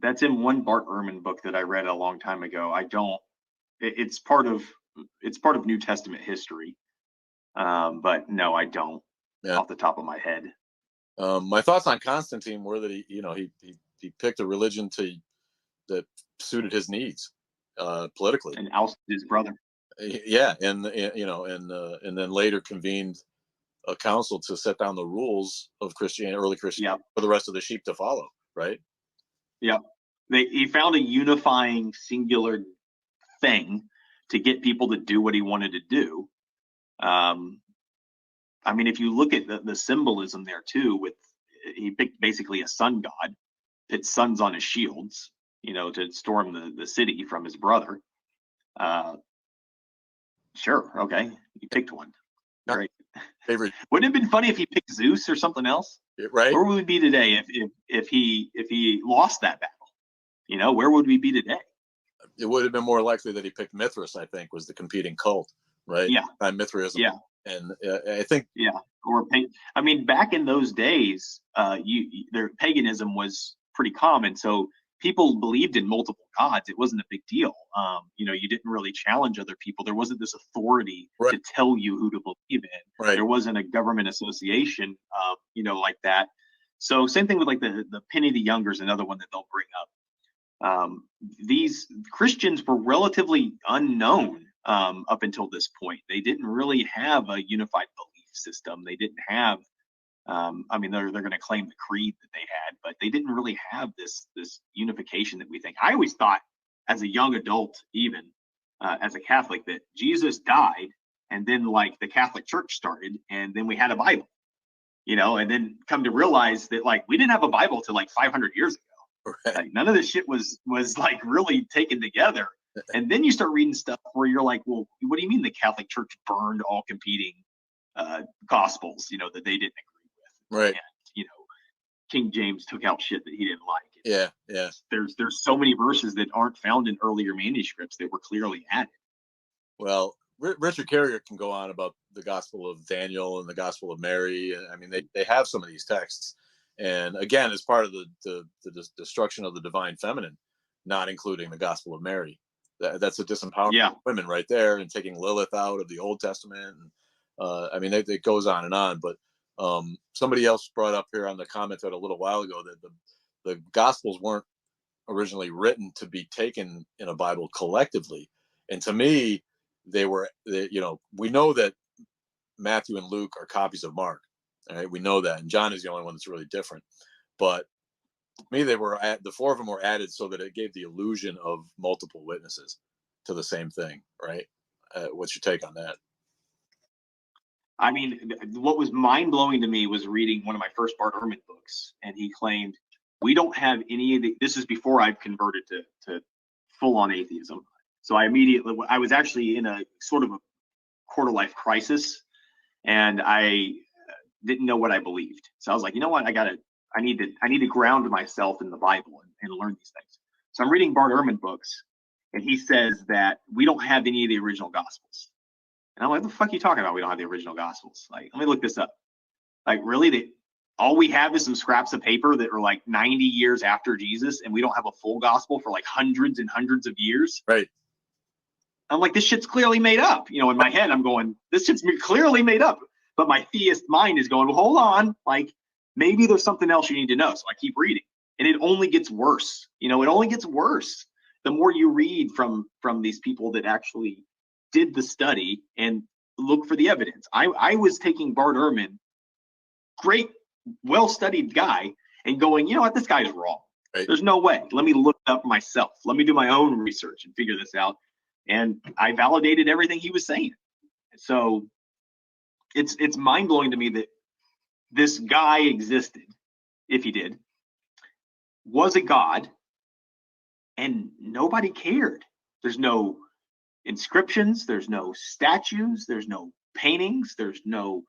one Bart Ehrman book that I read a long time ago. It's part of New Testament history. But no, I don't, off the top of my head. My thoughts on Constantine were that he picked a religion that suited his needs, politically, and ousted his brother. Yeah, and then later convened a council to set down the rules of Christianity, early Christianity, for the rest of the sheep to follow. Right. Yeah, he found a unifying singular thing to get people to do what he wanted to do. I mean, if you look at the symbolism there too, he picked basically a sun god, put suns on his shields, to storm the city from his brother. Sure, okay, he picked one. Great. Favorite. Wouldn't it have been funny if he picked Zeus or something else? Right. Where would we be today if he lost that battle? Where would we be today? It would have been more likely that he picked Mithras, I think, was the competing cult, right? Yeah. Mithraism. Yeah. And I think. Yeah. Or I mean, back in those days, their paganism was pretty common. So people believed in multiple gods. It wasn't a big deal. You didn't really challenge other people. There wasn't this authority to tell you who to believe in. Right. There wasn't a government association, like that. So same thing with like the Penny the Younger is another one that they'll bring up. These Christians were relatively unknown up until this point. They didn't really have a unified belief system. They didn't have, they're going to claim the creed that they had, but they didn't really have this unification that we think. I always thought, as a young adult, even as a Catholic, that Jesus died, and then like the Catholic Church started, and then we had a Bible, and then come to realize that like we didn't have a Bible till like 500 years ago. Right. Like, none of this shit was like really taken together. And then you start reading stuff where you're like, well, what do you mean the Catholic Church burned all competing gospels, that they didn't agree with? Right. And, King James took out shit that he didn't like. Yeah. Yeah. There's so many verses that aren't found in earlier manuscripts that were clearly added. Well, Richard Carrier can go on about the Gospel of Daniel and the Gospel of Mary. I mean, they have some of these texts. And again, as part of the destruction of the divine feminine, not including the Gospel of Mary. That's a disempowerment of women right there, and taking Lilith out of the Old Testament. I mean, it goes on, but somebody else brought up here on the comment thread a little while ago that the Gospels weren't originally written to be taken in a Bible collectively, and to me, we know that Matthew and Luke are copies of Mark. All right, we know that, and John is the only one that's really different. But to me, the four of them were added so that it gave the illusion of multiple witnesses to the same thing, right? What's your take on that? I mean, what was mind-blowing to me was reading one of my first Bart Ehrman books, and he claimed, we don't have any of the, this is before I've converted to full-on atheism. So I was actually in a sort of a quarter-life crisis, and I didn't know what I believed. So I was like, you know what, I need to ground myself in the Bible and learn these things. So I'm reading Bart Ehrman books, and he says that we don't have any of the original Gospels. And I'm like, what the fuck are you talking about? We don't have the original Gospels. Like, let me look this up. Like, really? All we have is some scraps of paper that are like 90 years after Jesus, and we don't have a full gospel for like hundreds and hundreds of years. Right. I'm like, this shit's clearly made up. In my head, I'm going, this shit's clearly made up. But my theist mind is going, well, hold on. Like, maybe there's something else you need to know. So I keep reading, and it only gets worse. It only gets worse the more you read from these people that actually did the study and look for the evidence. I was taking Bart Ehrman, great, well-studied guy, and going, you know what, this guy's wrong. Right. There's no way. Let me look up myself. Let me do my own research and figure this out. And I validated everything he was saying. So it's mind-blowing to me that this guy existed, if he did, was a god, and nobody cared. There's no inscriptions, there's no statues, there's no paintings, there's no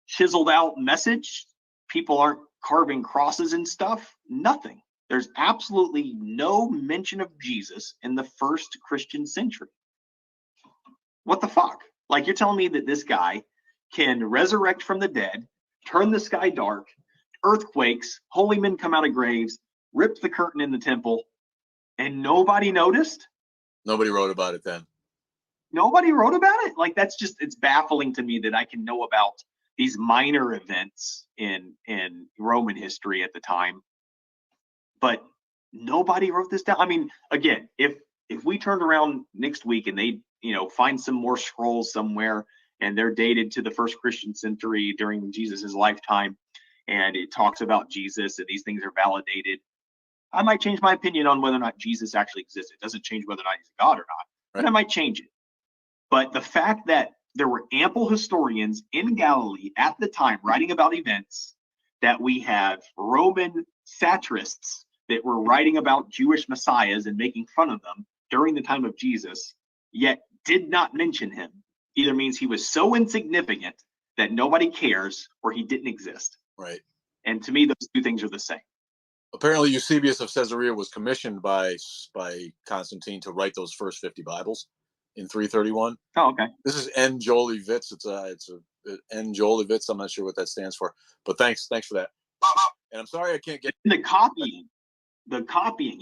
chiseled out message. People aren't carving crosses and stuff. Nothing. There's absolutely no mention of Jesus in the first Christian century. What the fuck? Like, you're telling me that this guy can resurrect from the dead, turn the sky dark, earthquakes, holy men come out of graves, rip the curtain in the temple, and nobody noticed? Nobody wrote about it then. Nobody wrote about it? Like, it's baffling to me that I can know about these minor events in Roman history at the time, but nobody wrote this down. I mean, again, if we turned around next week and they, find some more scrolls somewhere and they're dated to the first Christian century during Jesus's lifetime, and it talks about Jesus and these things are validated, I might change my opinion on whether or not Jesus actually existed. It doesn't change whether or not he's a god or not, but I might change it. But the fact that there were ample historians in Galilee at the time writing about events, that we have Roman satirists that were writing about Jewish messiahs and making fun of them during the time of Jesus, yet did not mention him, either means he was so insignificant that nobody cares, or he didn't exist. Right. And to me, those two things are the same. Apparently, Eusebius of Caesarea was commissioned by Constantine to write those first 50 Bibles in 331. Oh, okay. This is N. Jolie Vitz. It's N. Jolie Vitz. I'm not sure what that stands for, but thanks for that. And I'm sorry I can't get the copying.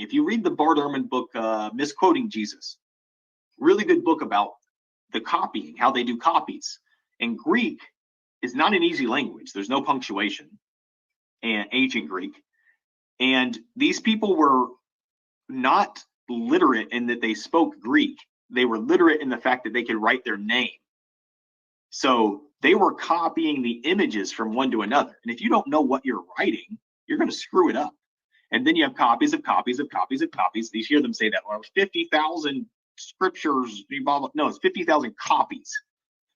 If you read the Bart Ehrman book, Misquoting Jesus, really good book about the copying, how they do copies. And Greek is not an easy language. There's no punctuation, and ancient Greek. And these people were not literate in that they spoke Greek. They were literate in the fact that they could write their name. So they were copying the images from one to another. And if you don't know what you're writing, you're going to screw it up. And then you have copies of copies of copies of copies. You hear them say that, well, 50,000 scriptures. No, it's 50,000 copies.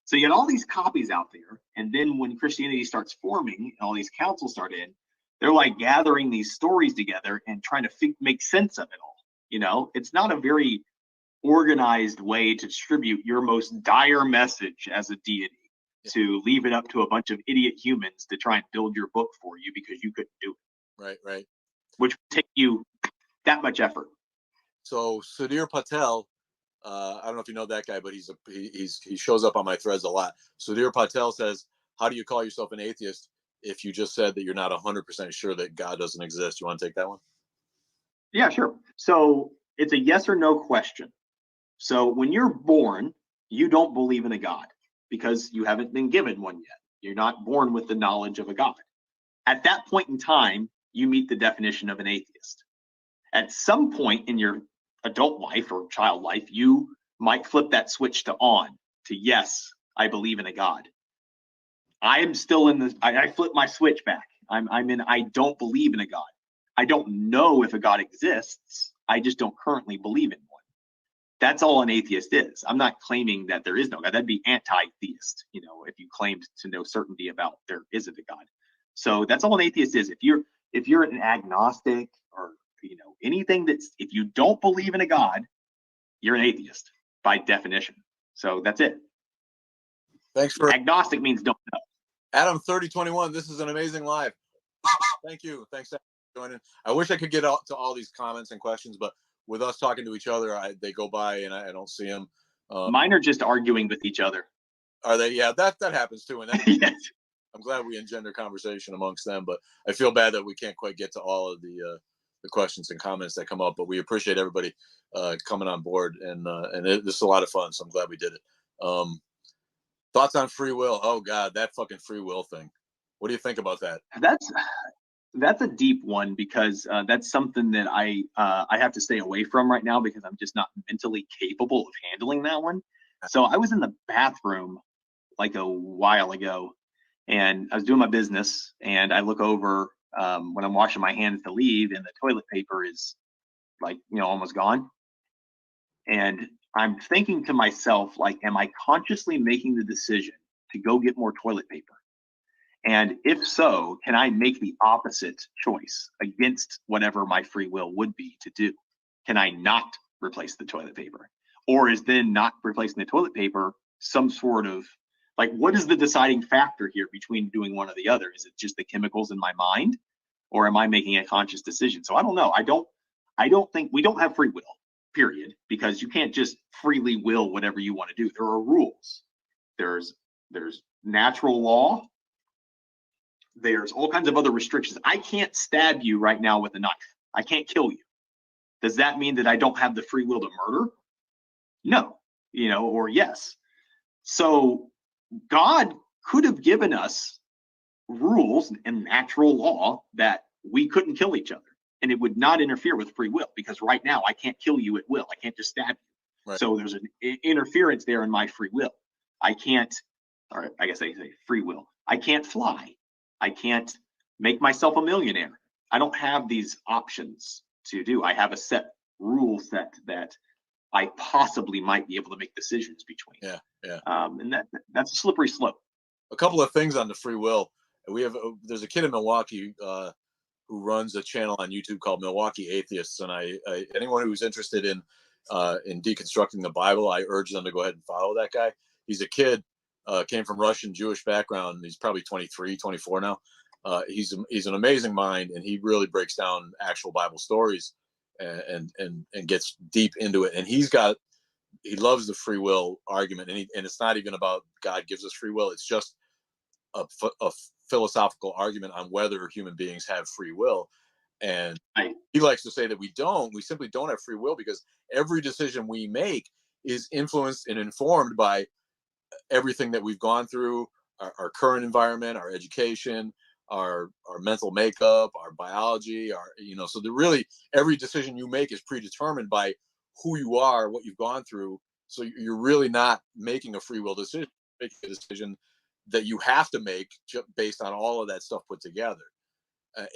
So you got all these copies out there. And then when Christianity starts forming and all these councils start in, they're like gathering these stories together and trying to make sense of it all. It's not a very organized way to distribute your most dire message as a deity, to leave it up to a bunch of idiot humans to try and build your book for you because you couldn't do it. Right. Which would take you that much effort. So Sudhir Patel, I don't know if you know that guy, but he shows up on my threads a lot. Sudhir Patel says, how do you call yourself an atheist if you just said that you're not 100% sure that God doesn't exist? You want to take that one? Yeah, sure. So it's a yes or no question. So when you're born, you don't believe in a God because you haven't been given one yet. You're not born with the knowledge of a God. At that point in time, you meet the definition of an atheist. At some point in your adult life or child life, you might flip that switch to on, to yes, I believe in a God. I am still in the, I flip my switch back. I'm in, I don't believe in a God. I don't know if a God exists. I just don't currently believe in one. That's all an atheist is. I'm not claiming that there is no God. That'd be anti-theist, you know, if you claimed to know certainty about there isn't a God. So that's all an atheist is. If you're an agnostic or, you know, anything that's, if you don't believe in a God, you're an atheist by definition. So that's it. Thanks for agnostic means don't know. Adam 3021. This is an amazing live. Thank you. Thanks for joining. I wish I could get out to all these comments and questions, but with us talking to each other, they go by and I don't see them. Mine are just arguing with each other. Are they? Yeah, that happens too. And Yes. I'm glad we engender conversation amongst them, but I feel bad that we can't quite get to all of the questions and comments that come up. But we appreciate everybody coming on board, and this is a lot of fun. So I'm glad we did it. Thoughts on free will? Oh God, that fucking free will thing. What do you think about that? That's a deep one, because that's something that I have to stay away from right now, because I'm just not mentally capable of handling that one. So I was in the bathroom like a while ago, and I was doing my business, and I look over when I'm washing my hands to leave, and the toilet paper is like, you know, almost gone. And I'm thinking to myself, like, am I consciously making the decision to go get more toilet paper? And if so, can I make the opposite choice against whatever my free will would be to do? Can I not replace the toilet paper? Or is then not replacing the toilet paper some sort of, like, what is the deciding factor here between doing one or the other? Is it just the chemicals in my mind, or am I making a conscious decision? So I don't know. I don't think, we don't have free will, period, because you can't just freely will whatever you want to do. There are rules. There's natural law. There's all kinds of other restrictions. I can't stab you right now with a knife. I can't kill you. Does that mean that I don't have the free will to murder? No, you know, or yes. So God could have given us rules and natural law that we couldn't kill each other, and it would not interfere with free will, because right now I can't kill you at will. I can't just stab you. Right. So there's an interference there in my free will. I can't, or I guess I say free will. I can't fly. I can't make myself a millionaire. I don't have these options to do. I have a set rule set that I possibly might be able to make decisions between. Yeah, yeah. And that's a slippery slope. A couple of things on the free will. There's a kid in Milwaukee who runs a channel on YouTube called Milwaukee Atheists, and anyone who's interested in deconstructing the Bible, I urge them to go ahead and follow that guy. He's a kid, came from Russian Jewish background. He's probably 23, 24 now. He's an amazing mind, and he really breaks down actual Bible stories and gets deep into it. And he loves the free will argument, and it's not even about God gives us free will. It's just a philosophical argument on whether human beings have free will. And he likes to say that we simply don't have free will, because every decision we make is influenced and informed by everything that we've gone through, our current environment, our education, our mental makeup, our biology, so really every decision you make is predetermined by who you are, what you've gone through. So you're really not making a free will decision, making a decision that you have to make based on all of that stuff put together.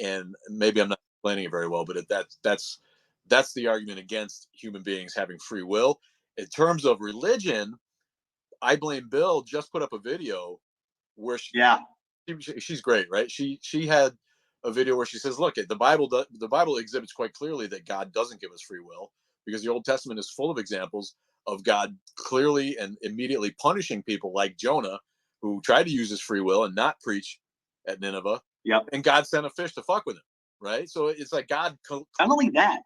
And maybe I'm not explaining it very well, but that's the argument against human beings having free will. In terms of religion, I Blame Bill just put up a video where she's great, right? She had a video where she says, look, the Bible exhibits quite clearly that God doesn't give us free will, because the Old Testament is full of examples of God clearly and immediately punishing people like Jonah, who tried to use his free will and not preach at Nineveh. Yep. And God sent a fish to fuck with him, right? So it's like God. Not only that,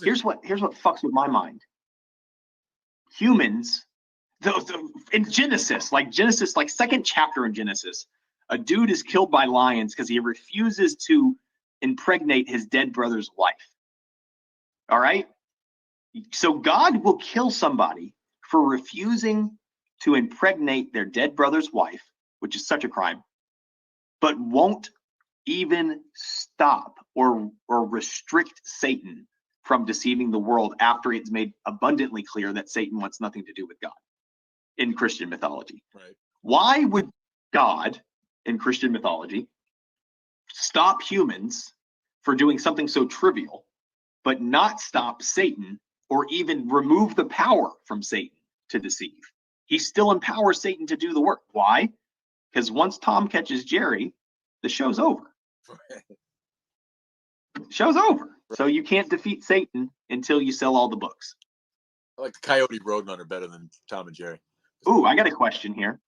here's what fucks with my mind. Humans, in Genesis, like second chapter in Genesis, a dude is killed by lions because he refuses to impregnate his dead brother's wife. All right? So God will kill somebody for refusing to impregnate their dead brother's wife, which is such a crime, but won't even stop or restrict Satan from deceiving the world after it's made abundantly clear that Satan wants nothing to do with God in Christian mythology. Right. Why would God in Christian mythology stop humans for doing something so trivial, but not stop Satan or even remove the power from Satan to deceive? He still empowers Satan to do the work. Why? Because once Tom catches Jerry, the show's over. Show's over. So you can't defeat Satan until you sell all the books. I like the Coyote Roadrunner better than Tom and Jerry. Ooh, I got a question here.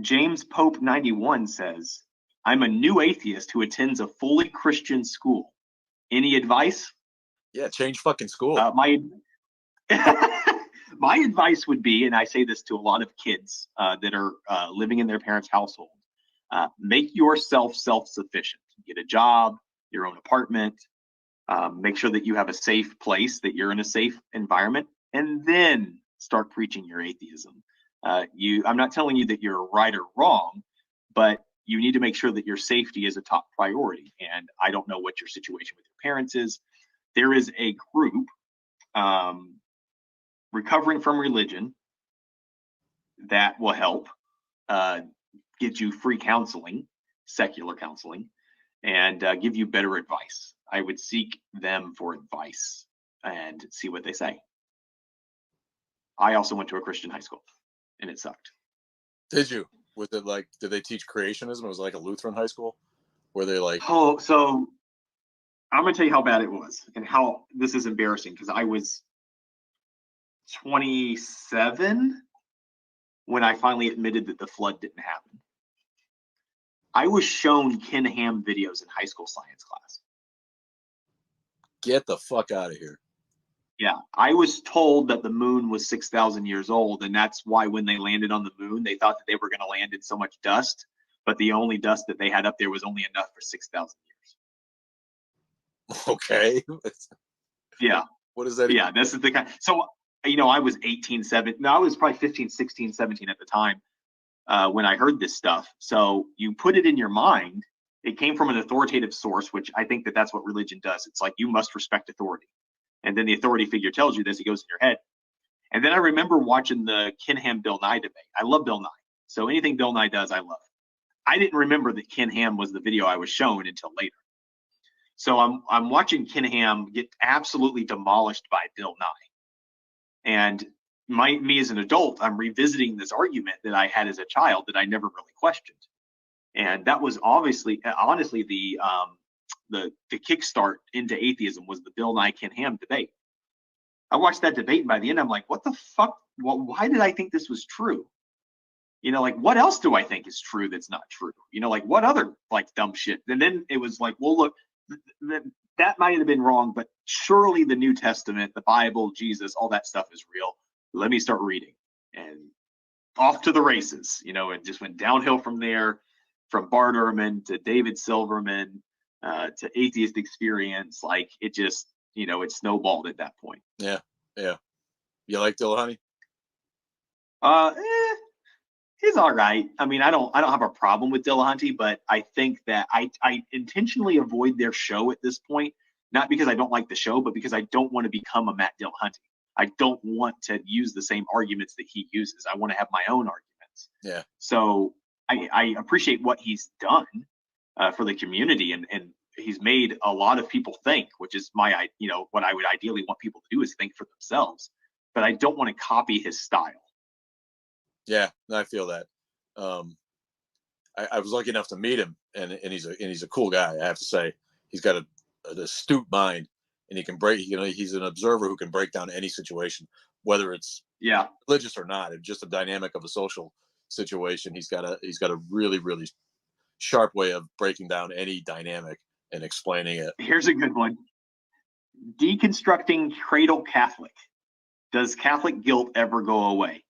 James Pope 91 says, I'm a new atheist who attends a fully Christian school. Any advice? Yeah, change fucking school. My my advice would be, and I say this to a lot of kids that are living in their parents' household, make yourself self-sufficient. Get a job, your own apartment, make sure that you have a safe place, that you're in a safe environment, and then start preaching your atheism. I'm not telling you that you're right or wrong, but you need to make sure that your safety is a top priority. And I don't know what your situation with your parents is. There is a group, Recovering from Religion, that will help get you free counseling, secular counseling, and give you better advice. I would seek them for advice and see what they say. I also went to a Christian high school, and it sucked. Did you? Was it like, did they teach creationism? It was like a Lutheran high school? Were they like... Oh, so I'm going to tell you how bad it was and how this is embarrassing, because I was 27 when I finally admitted that the flood didn't happen. I was shown Ken Ham videos in high school science class. Get the fuck out of here. Yeah, I was told that the moon was 6,000 years old, and that's why when they landed on the moon, they thought that they were going to land in so much dust, but the only dust that they had up there was only enough for 6,000 years. Okay. Yeah. What is that? Yeah, this is the kind. So, I was 18, 17. No, I was probably 15, 16, 17 at the time when I heard this stuff. So you put it in your mind. It came from an authoritative source, which I think that that's what religion does. It's like you must respect authority. And then the authority figure tells you this, it goes in your head. And then I remember watching the Ken Ham Bill Nye debate. I love Bill Nye. So anything Bill Nye does, I love. I didn't remember that Ken Ham was the video I was shown until later. So I'm watching Ken Ham get absolutely demolished by Bill Nye. And me as an adult, I'm revisiting this argument that I had as a child that I never really questioned. And that was honestly the kickstart into atheism was the Bill Nye Ken Ham debate. I watched that debate, and by the end, I'm like, what the fuck? Why did I think this was true? Like, what else do I think is true that's not true? Like, what other like dumb shit? And then it was like, well, look, that might have been wrong, but surely the New Testament, the Bible, Jesus, all that stuff is real. Let me start reading, and off to the races. It just went downhill from there, from Bart Ehrman to David Silverman. To Atheist Experience, like it just, it snowballed at that point. Yeah. You like Dillahunty? He's all right. I mean, I don't have a problem with Dillahunty, but I think that I intentionally avoid their show at this point, not because I don't like the show, but because I don't want to become a Matt Dillahunty. I don't want to use the same arguments that he uses. I want to have my own arguments. Yeah. So I appreciate what he's done for the community, and he's made a lot of people think, which is what I would ideally want people to do is think for themselves. But I don't want to copy his style. Yeah, I feel that. I was lucky enough to meet him, and he's a cool guy. I have to say, he's got an astute mind, and he can break. He's an observer who can break down any situation, whether it's religious or not. It's just a dynamic of a social situation. He's got a really, really sharp way of breaking down any dynamic and explaining it. Here's a good one. Deconstructing Cradle Catholic. Does Catholic guilt ever go away?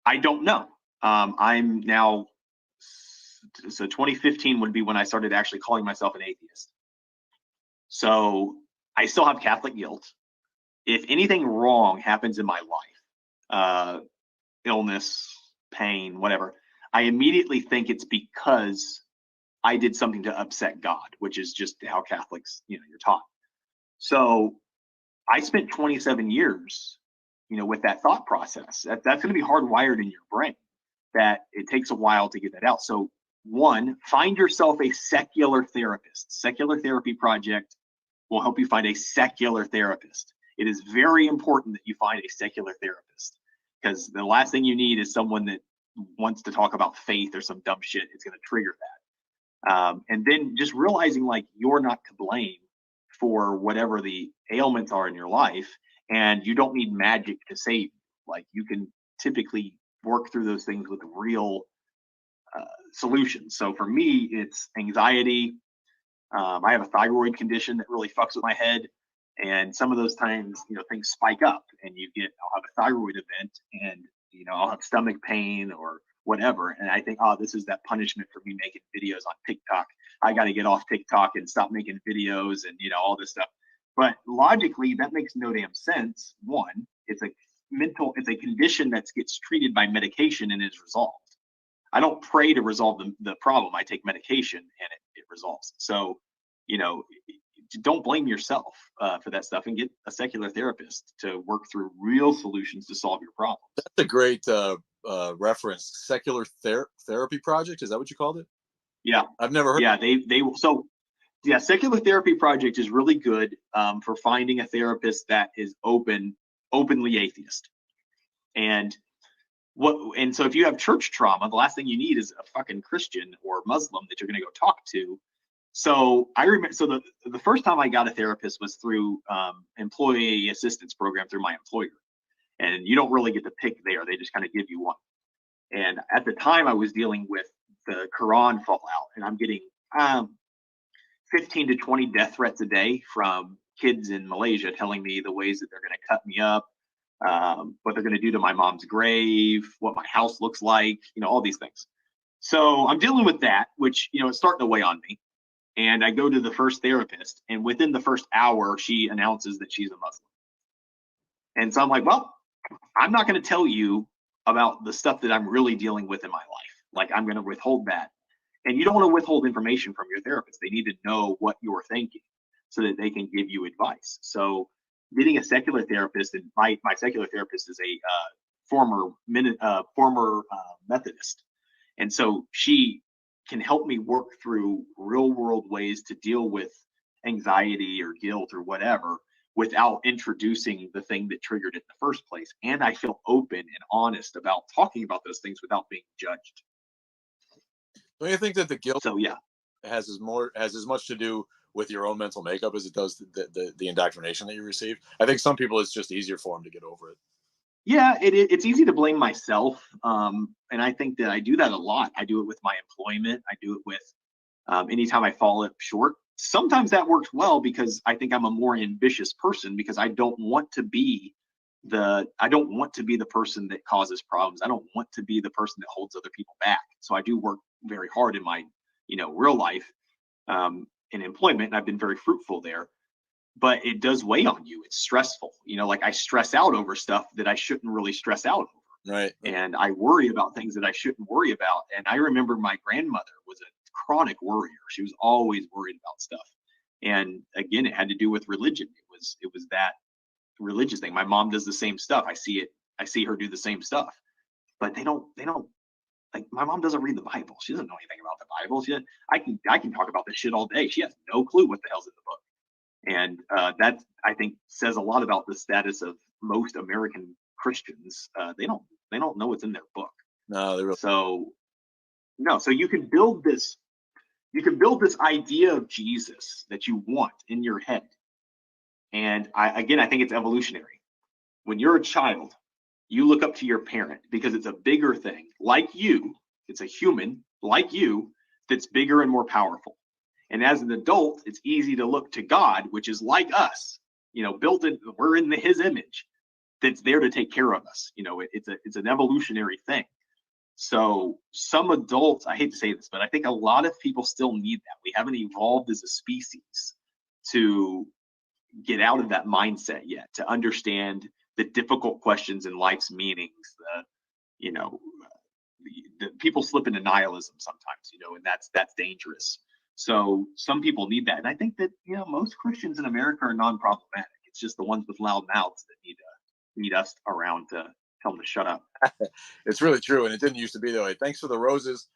I don't know. I'm now, so 2015 would be when I started actually calling myself an atheist. So I still have Catholic guilt. If anything wrong happens in my life, illness, pain, whatever, I immediately think it's because I did something to upset God, which is just how Catholics, you're taught. So I spent 27 years, with that thought process. That's going to be hardwired in your brain, that it takes a while to get that out. So one, find yourself a secular therapist. Secular Therapy Project will help you find a secular therapist. It is very important that you find a secular therapist, because the last thing you need is someone that wants to talk about faith or some dumb shit. It's going to trigger that. And then just realizing like you're not to blame for whatever the ailments are in your life, and you don't need magic to save you. Like you can typically work through those things with real solutions. So for me, it's anxiety. I have a thyroid condition that really fucks with my head. And some of those times, things spike up and I'll have a thyroid event and, I'll have stomach pain or whatever. And I think, oh, this is that punishment for me making videos on TikTok. I got to get off TikTok and stop making videos and, all this stuff. But logically, that makes no damn sense. One, it's a condition that gets treated by medication and is resolved. I don't pray to resolve the problem. I take medication and it resolves. So, don't blame yourself for that stuff, and get a secular therapist to work through real solutions to solve your problems. That's a great reference. Secular Therapy Project. Is that what you called it? Yeah. I've never heard. Yeah, Secular Therapy Project is really good for finding a therapist that is openly atheist. And so if you have church trauma, the last thing you need is a fucking Christian or Muslim that you're going to go talk to. So I remember, the first time I got a therapist was through employee assistance program through my employer. And you don't really get to pick there. They just kind of give you one. And at the time I was dealing with the Quran fallout, and I'm getting 15 to 20 death threats a day from kids in Malaysia telling me the ways that they're going to cut me up, what they're going to do to my mom's grave, what my house looks like, all these things. So I'm dealing with that, which, it's starting to weigh on me. And I go to the first therapist, and within the first hour, she announces that she's a Muslim. And so I'm like, well, I'm not going to tell you about the stuff that I'm really dealing with in my life. Like, I'm going to withhold that. And you don't want to withhold information from your therapist. They need to know what you're thinking so that they can give you advice. So getting a secular therapist, and my secular therapist is a former Methodist. And so she can help me work through real world ways to deal with anxiety or guilt or whatever without introducing the thing that triggered it in the first place. And I feel open and honest about talking about those things without being judged. Don't you think that the guilt has as much to do with your own mental makeup as it does the indoctrination that you received? I think some people, it's just easier for them to get over it. Yeah, it's easy to blame myself. And I think that I do that a lot. I do it with my employment. I do it with anytime I fall up short. Sometimes that works well because I think I'm a more ambitious person, because I don't want to be the person that causes problems. I don't want to be the person that holds other people back. So I do work very hard in my, real life in employment, and I've been very fruitful there. But it does weigh on you. It's stressful. Like I stress out over stuff that I shouldn't really stress out over. Right. And I worry about things that I shouldn't worry about. And I remember my grandmother was a chronic worrier. She was always worried about stuff. And again, it had to do with religion. It was that religious thing. My mom does the same stuff. I see her do the same stuff. But they don't like, my mom doesn't read the Bible. She doesn't know anything about the Bible. I can talk about this shit all day. She has no clue what the hell's in the book. And that, I think, says a lot about the status of most American Christians. They don't know what's in their book. No, they really. So you can build this idea of Jesus that you want in your head. And I think it's evolutionary. When you're a child, you look up to your parent because it's a bigger thing. Like you, it's a human like you that's bigger and more powerful. And as an adult, it's easy to look to God, which is like us, we're in his image, that's there to take care of us. It's an evolutionary thing. So some adults, I hate to say this, but I think a lot of people still need that. We haven't evolved as a species to get out of that mindset yet, to understand the difficult questions in life's meanings, you know, the people slip into nihilism sometimes, and that's dangerous. So some people need that, and I think that most Christians in America are non-problematic. It's just the ones with loud mouths that need us around to tell them to shut up. It's really true, and it didn't used to be that way. Thanks for the roses,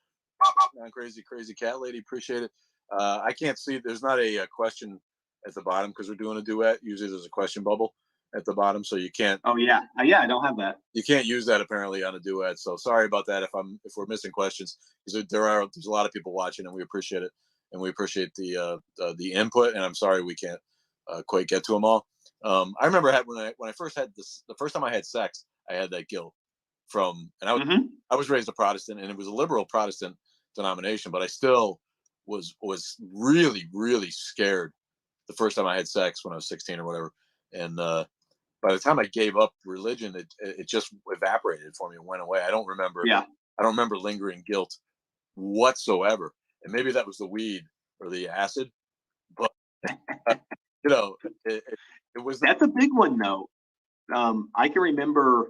crazy cat lady. Appreciate it. I can't see. There's not a question at the bottom because we're doing a duet. Usually there's a question bubble at the bottom, so you can't. Oh yeah, I don't have that. You can't use that apparently on a duet. So sorry about that if we're missing questions, because there's a lot of people watching, and we appreciate it, and we appreciate the input. And I'm sorry we can't quite get to them all. I remember when I first had this, the first time I had sex, I had that guilt and I was raised a Protestant, and it was a liberal Protestant denomination, but I still was really, really scared the first time I had sex when I was 16 or whatever. And by the time I gave up religion, it just evaporated for me. It went away. I don't remember. Yeah. I don't remember lingering guilt whatsoever. And maybe that was the weed or the acid, but it was. That's a big one though. I can remember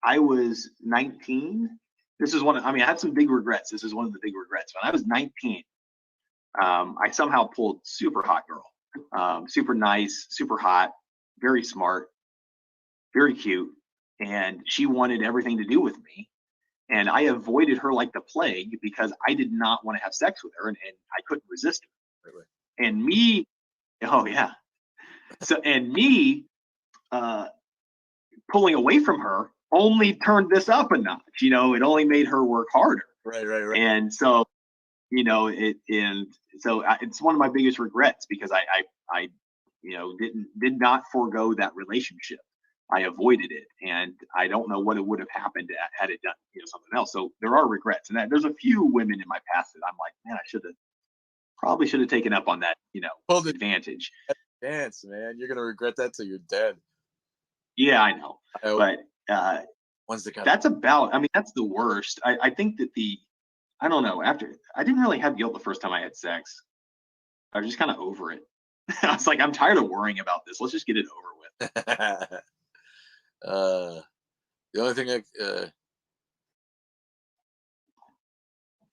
I was 19. This is I had some big regrets. This is one of the big regrets. When I was 19, I somehow pulled super hot girl, super nice, super hot, very smart, very cute. And she wanted everything to do with me. And I avoided her like the plague because I did not want to have sex with her, and I couldn't resist her. Right. And me, oh yeah. And me pulling away from her only turned this up a notch. It only made her work harder. Right. And so, it's one of my biggest regrets because I did not forego that relationship. I avoided it, and I don't know what it would have happened had it done something else. So there are regrets, and there's a few women in my past that I'm like, man, I probably should have taken up on that advantage. Dance, man, you're gonna regret that till you're dead. Yeah, I know, but that's about. That's the worst. I think that I don't know. After I didn't really have guilt the first time I had sex. I was just kind of over it. I was like, I'm tired of worrying about this. Let's just get it over with. The only thing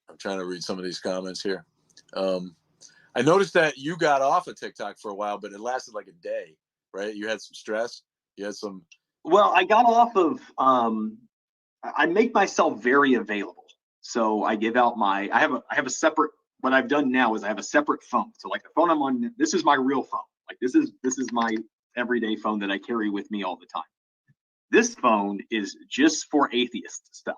I'm trying to read some of these comments here. I noticed that you got off of TikTok for a while, but it lasted like a day, right? You had some stress. You had some. Well, I got off of. I make myself very available, so I give out I have a separate. What I've done now is I have a separate phone. So like the phone I'm on, this is my real phone. Like this is my everyday phone that I carry with me all the time. This phone is just for atheist stuff.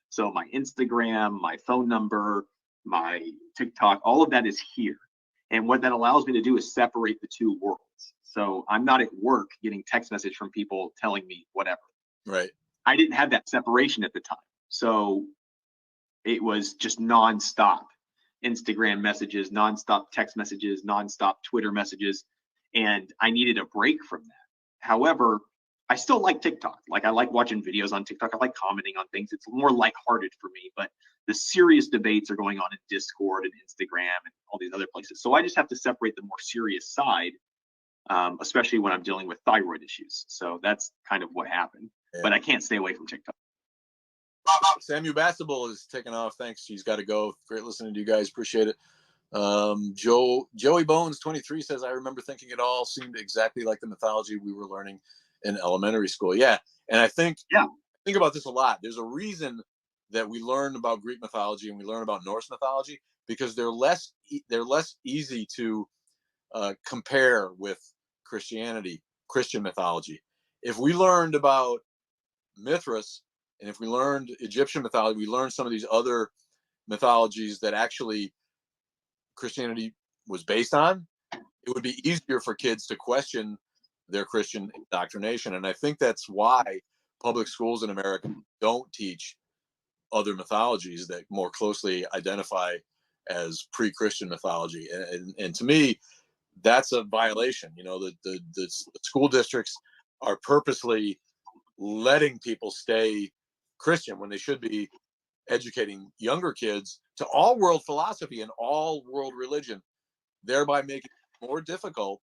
So my Instagram, my phone number, my TikTok, all of that is here. And what that allows me to do is separate the two worlds. So I'm not at work getting text message from people telling me whatever. Right. I didn't have that separation at the time. So it was just nonstop Instagram messages, nonstop text messages, nonstop Twitter messages. And I needed a break from that. However, I still like TikTok. Like I like watching videos on TikTok. I like commenting on things. It's more lighthearted for me, but the serious debates are going on in Discord and Instagram and all these other places. So I just have to separate the more serious side, especially when I'm dealing with thyroid issues. So that's kind of what happened, but I can't stay away from TikTok. Samuel Bastable is taking off. Thanks. She's got to go. Great listening to you guys. Appreciate it. Joey Bones 23 says, I remember thinking it all seemed exactly like the mythology we were learning in elementary school. Yeah. And I think about this a lot. There's a reason that we learn about Greek mythology and we learn about Norse mythology because they're less easy to compare with Christian mythology. If we learned about Mithras and if we learned Egyptian mythology, we learned some of these other mythologies that actually Christianity was based on, it would be easier for kids to question their Christian indoctrination. And I think that's why public schools in America don't teach other mythologies that more closely identify as pre-Christian mythology. And to me, that's a violation. The school districts are purposely letting people stay Christian when they should be educating younger kids to all world philosophy and all world religion, thereby making it more difficult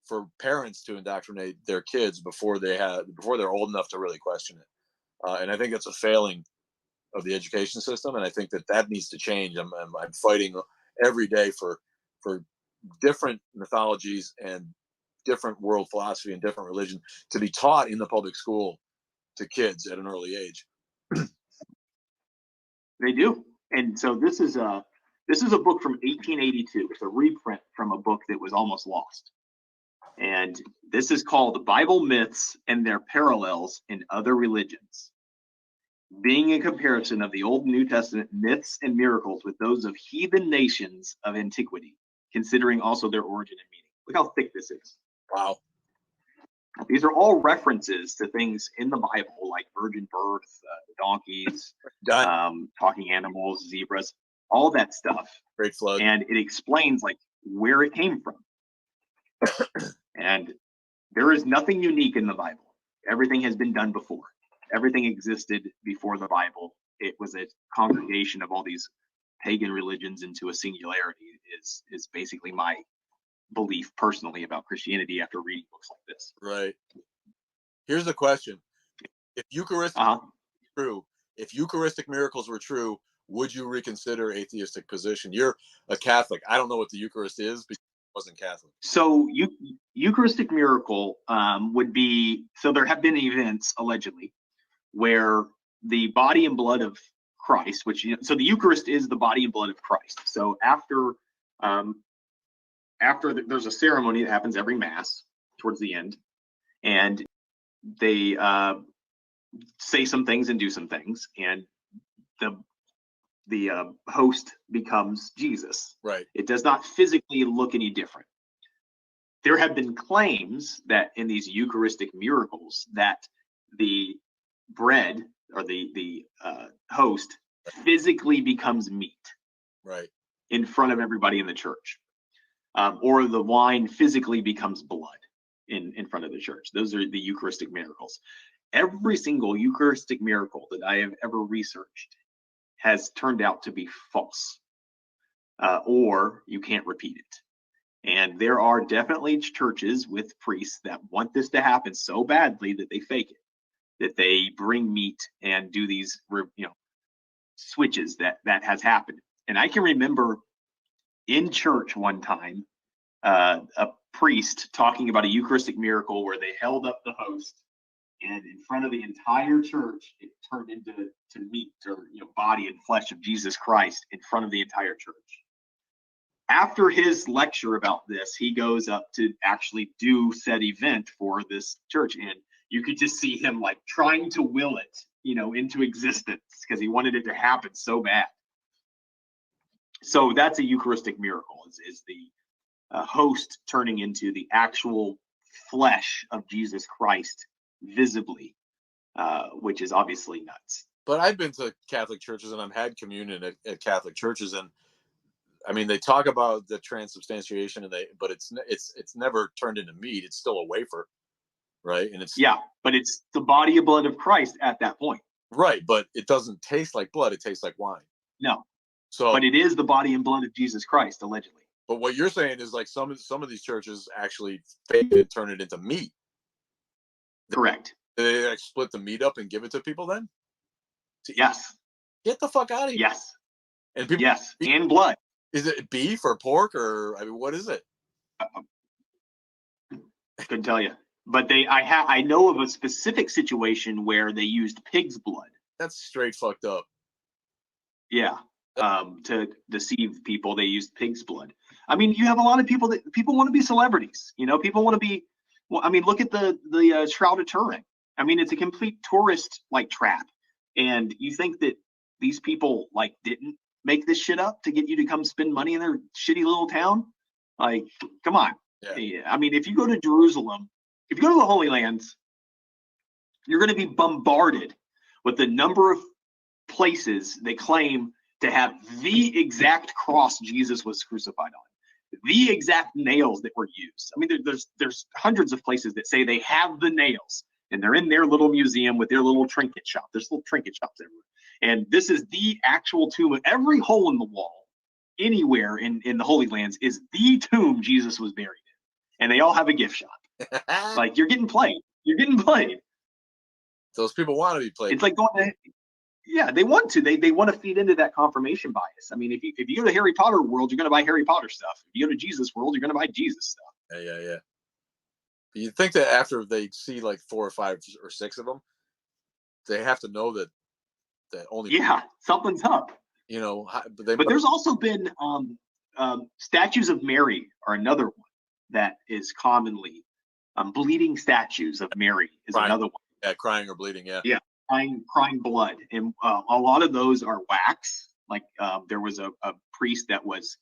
for parents to indoctrinate their kids before they're old enough to really question it. And I think it's a failing of the education system, and I think that needs to change. I'm fighting every day for different mythologies and different world philosophy and different religion to be taught in the public school to kids at an early age. They do. And so this is a book from 1882. It's a reprint from a book that was almost lost. And this is called Bible Myths and Their Parallels in Other Religions, being a comparison of the Old and New Testament myths and miracles with those of heathen nations of antiquity, considering also their origin and meaning. Look how thick this is. Wow. These are all references to things in the Bible, like virgin birth, donkeys, talking animals, zebras, all that stuff. Great flood. And it explains like where it came from. And there is nothing unique in the Bible. Everything has been done before. Everything existed before the Bible. It was a congregation of all these pagan religions into a singularity is basically my belief personally about Christianity after reading books like this. Right. Here's the question. If Eucharistic miracles were true, would you reconsider atheistic position? You're a Catholic. I don't know what the Eucharist is because I wasn't Catholic. So Eucharistic miracle would be, so there have been events allegedly where the body and blood of Christ, which, so the Eucharist is the body and blood of Christ. So after there's a ceremony that happens every Mass towards the end, and they say some things and do some things, and the host becomes Jesus. Right. It does not physically look any different. There have been claims that in these Eucharistic miracles that the bread or the host physically becomes meat. Right. In front of everybody in the church. Or the wine physically becomes blood in front of the church. Those are the Eucharistic miracles. Every single Eucharistic miracle that I have ever researched has turned out to be false, or you can't repeat it. And there are definitely churches with priests that want this to happen so badly that they fake it, that they bring meat and do these, switches that has happened. And I can remember in church one time, a priest talking about a Eucharistic miracle where they held up the host, and in front of the entire church, it turned into meat or body and flesh of Jesus Christ in front of the entire church. After his lecture about this, he goes up to actually do said event for this church, and you could just see him like trying to will it, into existence because he wanted it to happen so bad. So that's a Eucharistic miracle, is the host turning into the actual flesh of Jesus Christ visibly, which is obviously nuts. But I've been to Catholic churches and I've had communion at Catholic churches, and I mean they talk about the transubstantiation, but it's never turned into meat. It's still a wafer, right? And but it's the body and blood of Christ at that point. Right, but it doesn't taste like blood. It tastes like wine. No. So, but it is the body and blood of Jesus Christ, allegedly. But what you're saying is like some of these churches actually fake it and turn it into meat. Correct. They like split the meat up and give it to people then? Yes. Get the fuck out of here. Yes. And people, yes, and blood. Is it beef or pork or what is it? I couldn't tell you. But I know of a specific situation where they used pig's blood. That's straight fucked up. Yeah. To deceive people, they used pig's blood. I mean, you have a lot of people want to be celebrities. People want to be. Well, I mean, look at the Shroud of Turin. I mean, it's a complete tourist trap. And you think that these people didn't make this shit up to get you to come spend money in their shitty little town? Come on. Yeah. I mean, if you go to Jerusalem, if you go to the Holy Lands, you're going to be bombarded with the number of places they claim to have the exact cross Jesus was crucified on, the exact nails that were used. I mean, there's hundreds of places that say they have the nails, and they're in their little museum with their little trinket shop. There's little trinket shops everywhere. And this is the actual tomb. Every hole in the wall, anywhere in the Holy Lands, is the tomb Jesus was buried in. And they all have a gift shop. You're getting played. You're getting played. Those people want to be played. It's like going to, yeah, they want to. They want to feed into that confirmation bias. I mean, if you go to Harry Potter world, you're going to buy Harry Potter stuff. If you go to Jesus world, you're going to buy Jesus stuff. Yeah. You think that after they see like 4 or 5 or 6 of them, they have to know that only, yeah, something's up. You know, but there's also been statues of Mary are another one that is commonly bleeding statues of Mary is another one. Yeah, crying or bleeding. Yeah, crying blood, and a lot of those are wax. Like there was a priest that was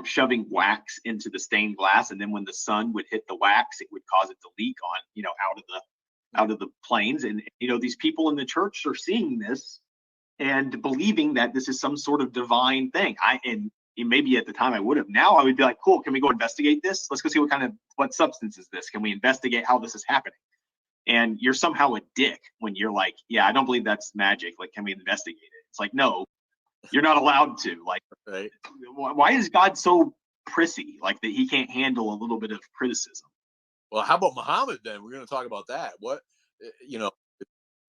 shoving wax into the stained glass, and then when the sun would hit the wax, it would cause it to leak on, out of the planes. And these people in the church are seeing this and believing that this is some sort of divine thing. And maybe at the time I would have. Now I would be like, cool, can we go investigate this? Let's go see what substance is this? Can we investigate how this is happening? And you're somehow a dick when you're like, yeah, I don't believe that's magic. Like, can we investigate it? It's like, no, you're not allowed to. Like, right. Why is God so prissy, like that he can't handle a little bit of criticism? Well, how about Muhammad then? We're going to talk about that. What,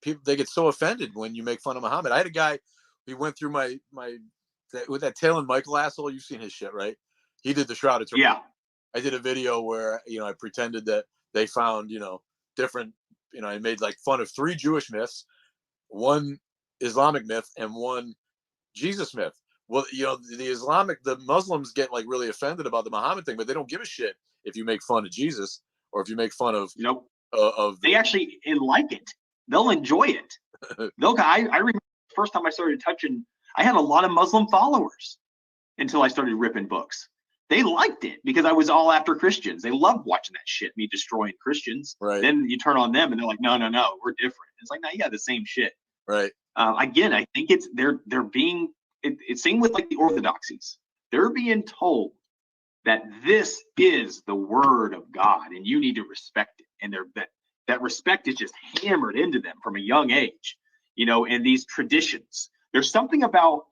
people, they get so offended when you make fun of Muhammad. I had a guy, he went through with that Taylor Michael asshole. You've seen his shit, right? He did the Shroud of Turin. Yeah. I did a video where, I pretended that they found, different, I made like fun of 3 Jewish myths, 1 Islamic myth, and 1 Jesus myth. Well, the Muslims get like really offended about the Muhammad thing, but they don't give a shit if you make fun of Jesus or if you make fun of, they actually like it. They'll enjoy it. I remember the first time I started touching, I had a lot of Muslim followers until I started ripping books. They liked it because I was all after Christians. They loved watching that shit, me destroying Christians. Right. Then you turn on them and they're like, no, we're different. It's like, no, you got the same shit. Right. Again, I think they're being, it's same with like the orthodoxies. They're being told that this is the word of God and you need to respect it. And that respect is just hammered into them from a young age, and these traditions. There's something about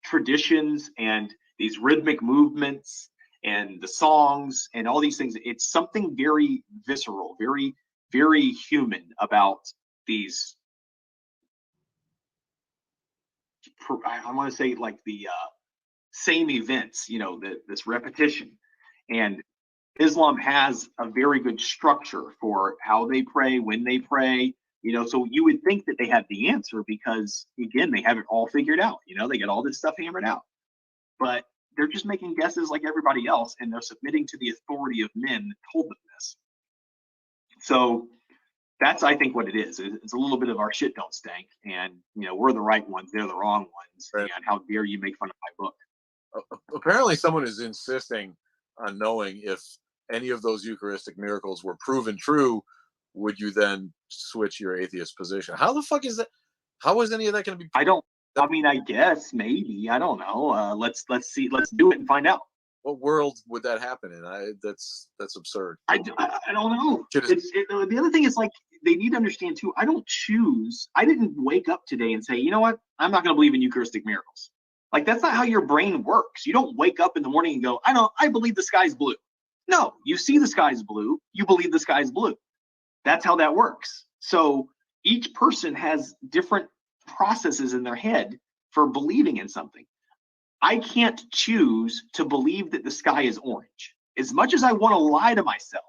traditions and these rhythmic movements and the songs and all these things. It's something very visceral, very, very human about these. I want to say like the same events, this repetition. And Islam has a very good structure for how they pray, when they pray, so you would think that they have the answer because, again, they have it all figured out. They get all this stuff hammered out. But they're just making guesses like everybody else, and they're submitting to the authority of men that told them this. So that's, I think, what it is. It's a little bit of our shit don't stink, and we're the right ones, they're the wrong ones, right. And how dare you make fun of my book? Apparently, someone is insisting on knowing if any of those Eucharistic miracles were proven true. Would you then switch your atheist position? How the fuck is that? How is any of that going to be? I guess maybe. I don't know. Let's see. Let's do it and find out. What world would that happen in? That's absurd. I don't know. The other thing is, like, they need to understand too. I didn't wake up today and say, you know what? I'm not going to believe in Eucharistic miracles. Like, that's not how your brain works. You don't wake up in the morning and go, I believe the sky's blue. No, you see the sky's blue. You believe the sky's blue. That's how that works. So each person has different processes in their head for believing in something. I can't choose to believe that the sky is orange. As much as I want to lie to myself,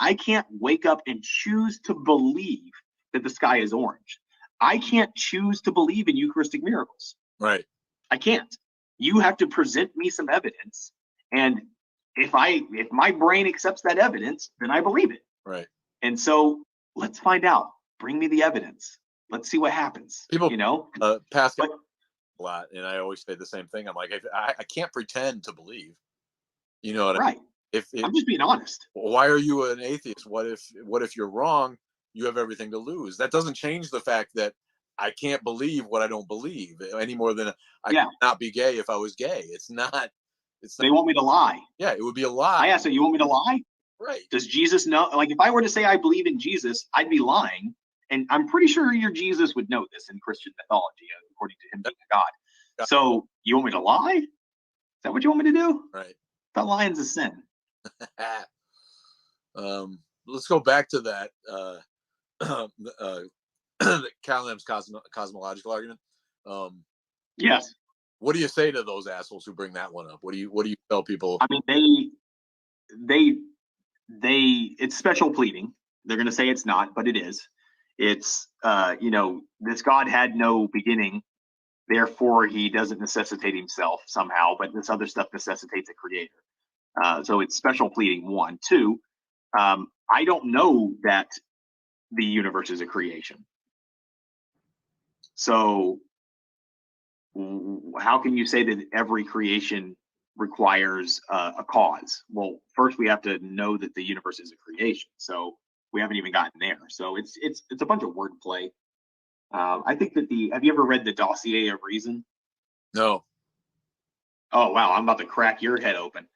I can't wake up and choose to believe that the sky is orange. I can't choose to believe in Eucharistic miracles. Right. I can't. You have to present me some evidence, and if my brain accepts that evidence, then I believe it. Right. And so let's find out. Bring me the evidence. Let's see what happens. People, Pascal, a lot, and I always say the same thing. I'm like, I can't pretend to believe. You know what right. I mean? I'm just being honest. Why are you an atheist? What if you're wrong? You have everything to lose. That doesn't change the fact that I can't believe what I don't believe any more than I could not be gay if I was gay. It's not. They want me to lie. Yeah, it would be a lie. I asked them, you want me to lie? Right. Does Jesus know? Like, if I were to say I believe in Jesus, I'd be lying. And I'm pretty sure your Jesus would know this in Christian mythology, according to him being a God. Yeah. So you want me to lie? Is that what you want me to do? Right. That lying's a sin. Let's go back to that Calam's cosmological argument. Yes. What do you say to those assholes who bring that one up? What do you tell people? I mean, it's special pleading. They're going to say it's not, but it is. It's, this God had no beginning, therefore he doesn't necessitate himself somehow, but this other stuff necessitates a creator. So it's special pleading, one. Two, I don't know that the universe is a creation. So how can you say that every creation requires a cause? Well, first we have to know that the universe is a creation. So we haven't even gotten there. So it's a bunch of wordplay. I think that have you ever read the Dossier of Reason? No. Oh, wow. I'm about to crack your head open.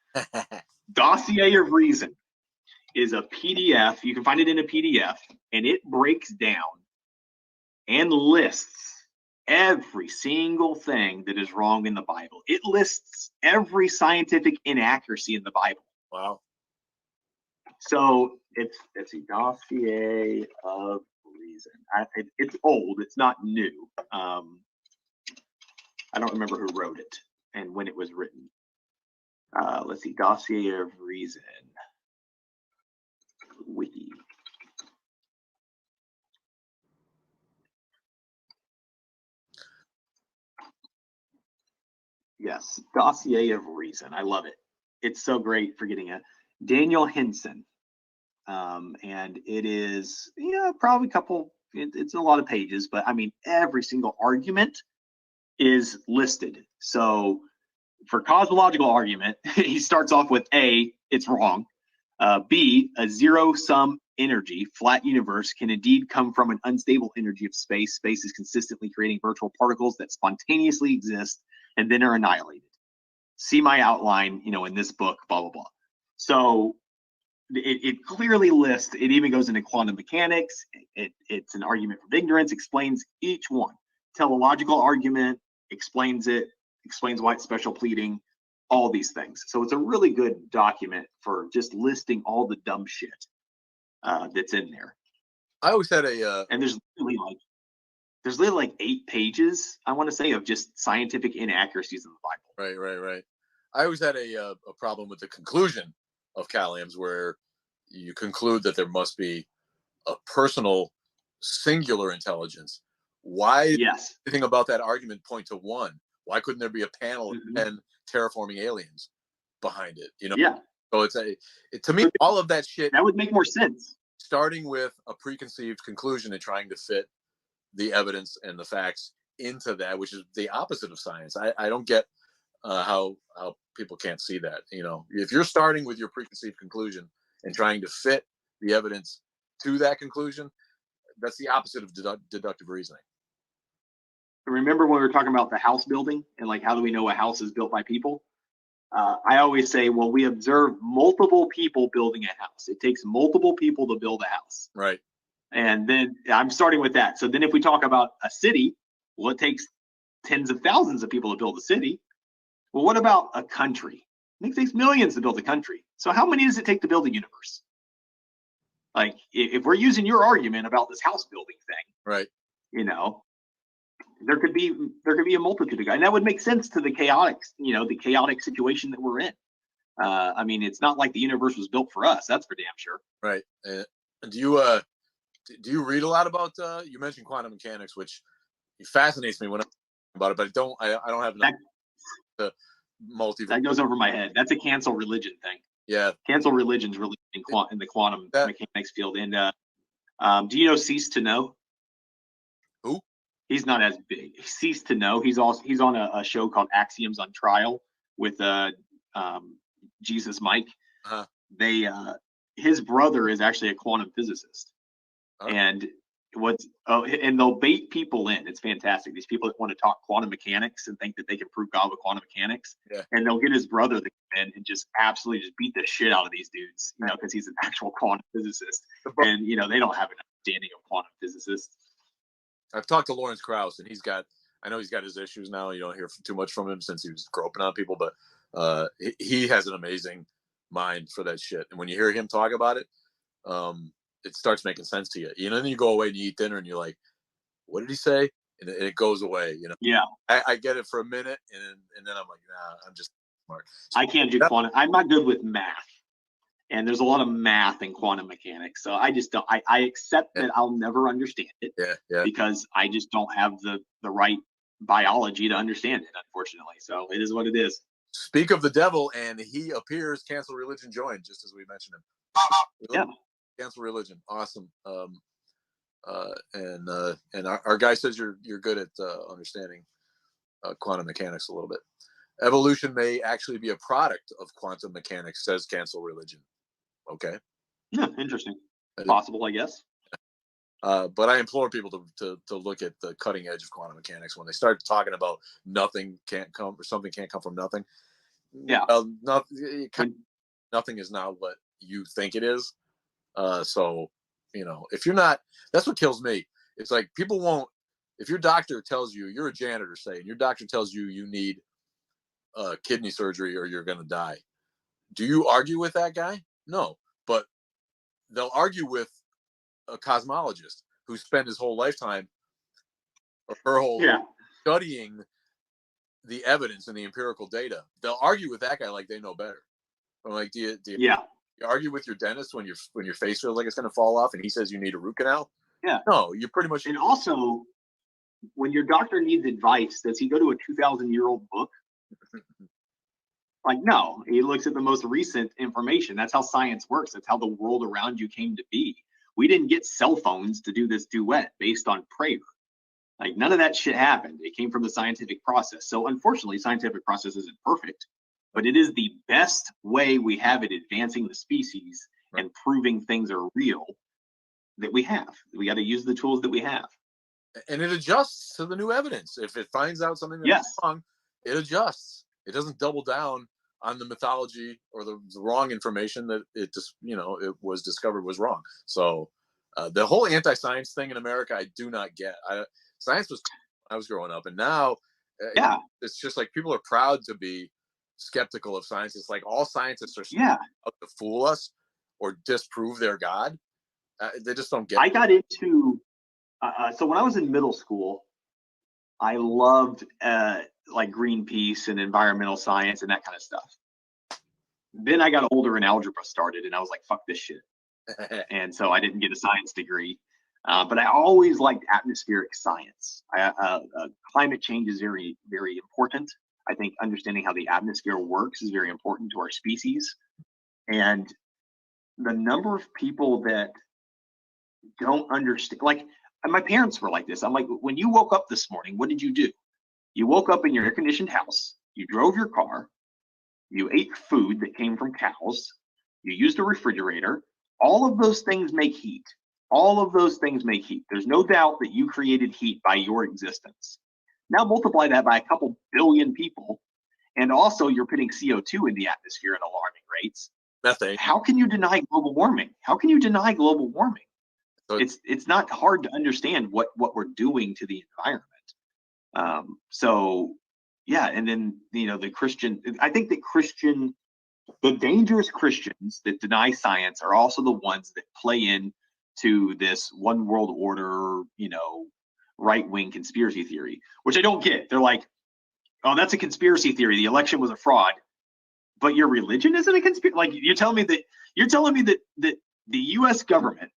Dossier of Reason is a PDF. You can find it in a PDF, and it breaks down and lists every single thing that is wrong in the Bible. It lists every scientific inaccuracy in the Bible. Wow. So it's a Dossier of Reason. It's old. It's not new. I don't remember who wrote it and when it was written. Let's see. Dossier of Reason. Wiki. Yes, Dossier of Reason. I love it. It's so great for getting it. Daniel Henson. And it is, probably a couple, it's a lot of pages, but I mean, every single argument is listed. So for cosmological argument, he starts off with A, it's wrong. B, a zero-sum energy, flat universe can indeed come from an unstable energy of space. Space is consistently creating virtual particles that spontaneously exist and then are annihilated. See my outline, in this book, blah, blah, blah. So it clearly lists, it even goes into quantum mechanics. It's an argument from ignorance, explains each one. Teleological argument, explains it, explains why it's special pleading, all these things. So it's a really good document for just listing all the dumb shit that's in there. I always had a and there's literally like 8 pages, I want to say, of just scientific inaccuracies in the Bible. Right. I always had a problem with the conclusion of Calam's, where you conclude that there must be a personal singular intelligence. Why? Yes. Anything about that argument point to one? Why couldn't there be a panel of 10 terraforming aliens behind it? Yeah. So to me, all of that shit, that would make more sense. Starting with a preconceived conclusion and trying to fit the evidence and the facts into that, which is the opposite of science. I don't get how people can't see that. If you're starting with your preconceived conclusion and trying to fit the evidence to that conclusion, that's the opposite of deductive reasoning. Remember when we were talking about the house building and like, how do we know a house is built by people? I always say, well, we observe multiple people building a house. It takes multiple people to build a house. Right. And then I'm starting with that. So then if we talk about a city, well, it takes tens of thousands of people to build a city. Well, what about a country? It takes millions to build a country. So how many does it take to build a universe? Like, if we're using your argument about this house building thing, right? There could be a multitude of guys, and that would make sense to the chaotic situation that we're in. I mean, it's not like the universe was built for us. That's for damn sure. Right. Do you read a lot about? You mentioned quantum mechanics, which fascinates me when I'm about it, but I don't have enough to multiverse. That goes over my head. That's a cancel religion thing. Yeah. Cancel religion's really in the quantum mechanics field. And do you know Cease to Know? Who? He's not as big. Cease to Know. He's on a show called Axioms on Trial with Jesus Mike. Uh-huh. His brother is actually a quantum physicist. Uh-huh. And and they'll bait people in. It's fantastic. These people that want to talk quantum mechanics and think that they can prove God with quantum mechanics. Yeah. And they'll get his brother to come in and just absolutely just beat the shit out of these dudes, because he's an actual quantum physicist. And they don't have an understanding of quantum physicists. I've talked to Lawrence Krauss, and I know he's got his issues now. You don't hear too much from him since he was groping on people, but he has an amazing mind for that shit. And when you hear him talk about it, it starts making sense to you. Then you go away and you eat dinner and you're like, what did he say? And it goes away. You know, Yeah. I get it for a minute, and then I'm like, nah, I'm just smart. I can't do quantum. I'm not good with math, and there's a lot of math in quantum mechanics. So I just don't. I accept that I'll never understand it. Yeah. Because I just don't have the right biology to understand it, unfortunately. So it is what it is. Speak of the devil, and he appears. Cancel religion joined, just as we mentioned him. Yeah. Cancel religion. Awesome. And our guy says you're good at understanding quantum mechanics a little bit. Evolution may actually be a product of quantum mechanics, says cancel religion. Okay. Yeah, interesting. Possible, I guess. But I implore people to look at the cutting edge of quantum mechanics when they start talking about nothing can't come or something can't come from nothing. Yeah. Nothing is not what you think it is. So, you know, if you're not, that's what kills me. It's like people won't, if your doctor tells you, you're a janitor, say, and your doctor tells you you need kidney surgery or you're going to die. Do you argue with that guy? No, but they'll argue with a cosmologist who spent his whole lifetime or her whole studying the evidence and the empirical data. They'll argue with that guy like they know better. I'm like, do you argue with your dentist when your face feels like it's going to fall off and he says you need a root canal? Yeah. No, you pretty much. And also, when your doctor needs advice, does he go to a 2,000-year-old book? Like, no, he looks at the most recent information. That's how science works. That's how the world around you came to be. We didn't get cell phones to do this duet based on prayer. Like, none of that shit happened. It came from the scientific process. So unfortunately, scientific process isn't perfect, but it is the best way we have at advancing the species and proving things are real that we have. We got to use the tools that we have. And it adjusts to the new evidence. If it finds out something that's wrong, it adjusts. It doesn't double down on the mythology or the wrong information that it just, you know, it was discovered was wrong. So the whole anti-science thing in America, I do not get. Science was when I was growing up, and now it's just like people are proud to be skeptical of science. It's like all scientists are out to fool us or disprove their God. They just don't get it. I got into so when I was in middle school, I loved like Greenpeace and environmental science and that kind of stuff. Then I got older and algebra started, and I was like, fuck this shit. And so I didn't get a science degree. But I always liked atmospheric science. Climate change is very, very important. I think understanding how the atmosphere works is very important to our species. And the number of people that don't understand, like my parents were like this. I'm like, when you woke up this morning, what did you do? You woke up in your air-conditioned house, you drove your car, you ate food that came from cows, you used a refrigerator. All of those things make heat. All of those things make heat. There's no doubt that you created heat by your existence. Now multiply that by a couple billion people, and also you're putting CO2 in the atmosphere at alarming rates. Methane. How can you deny global warming? How can you deny global warming? So it's not hard to understand what we're doing to the environment. So yeah, and then I think that the dangerous Christians that deny science are also the ones that play in to this one world order, right-wing conspiracy theory, which I don't get. They're like, oh, that's a conspiracy theory. The election was a fraud, but your religion isn't a conspiracy. Like you're telling me that the U.S. government,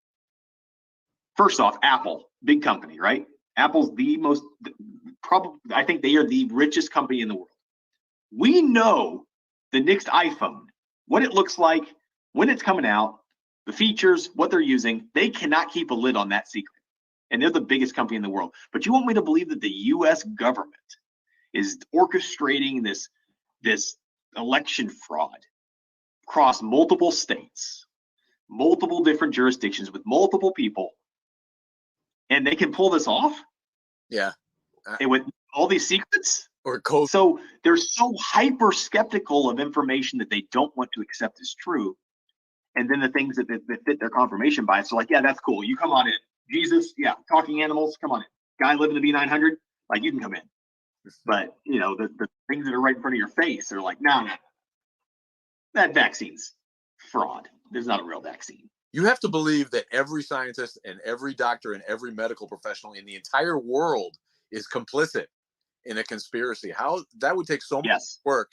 first off, Apple, big company, right? Apple's the most probably, I think they are the richest company in the world. We know the next iPhone, what it looks like, when it's coming out, the features, what they're using. They cannot keep a lid on that secret. And they're the biggest company in the world. But you want me to believe that the US government is orchestrating this election fraud across multiple states, multiple different jurisdictions with multiple people, and they can pull this off? Yeah. And with all these secrets? Or code. So they're so hyper skeptical of information that they don't want to accept as true. And then the things that fit their confirmation bias are like, yeah, that's cool. You come on in. Jesus, yeah, talking animals, come on in. Guy living the B900, like you can come in. But the things that are right in front of your face are like, no, that vaccine's fraud. There's not a real vaccine. You have to believe that every scientist and every doctor and every medical professional in the entire world is complicit in a conspiracy. How that would take so much work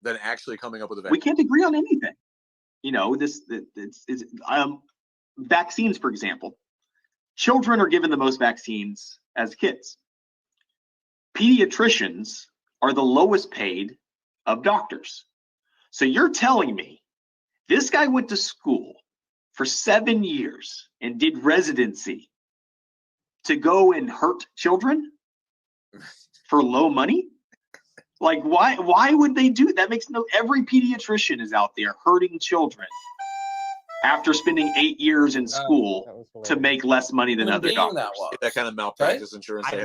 than actually coming up with a vaccine. We can't agree on anything. You know, vaccines, for example. Children are given the most vaccines as kids. Pediatricians are the lowest paid of doctors. So you're telling me this guy went to school for 7 years and did residency to go and hurt children for low money? Like, why would they do that? Makes no, every pediatrician is out there hurting children after spending 8 years in school to make less money than other doctors. That kind of malpractice insurance. The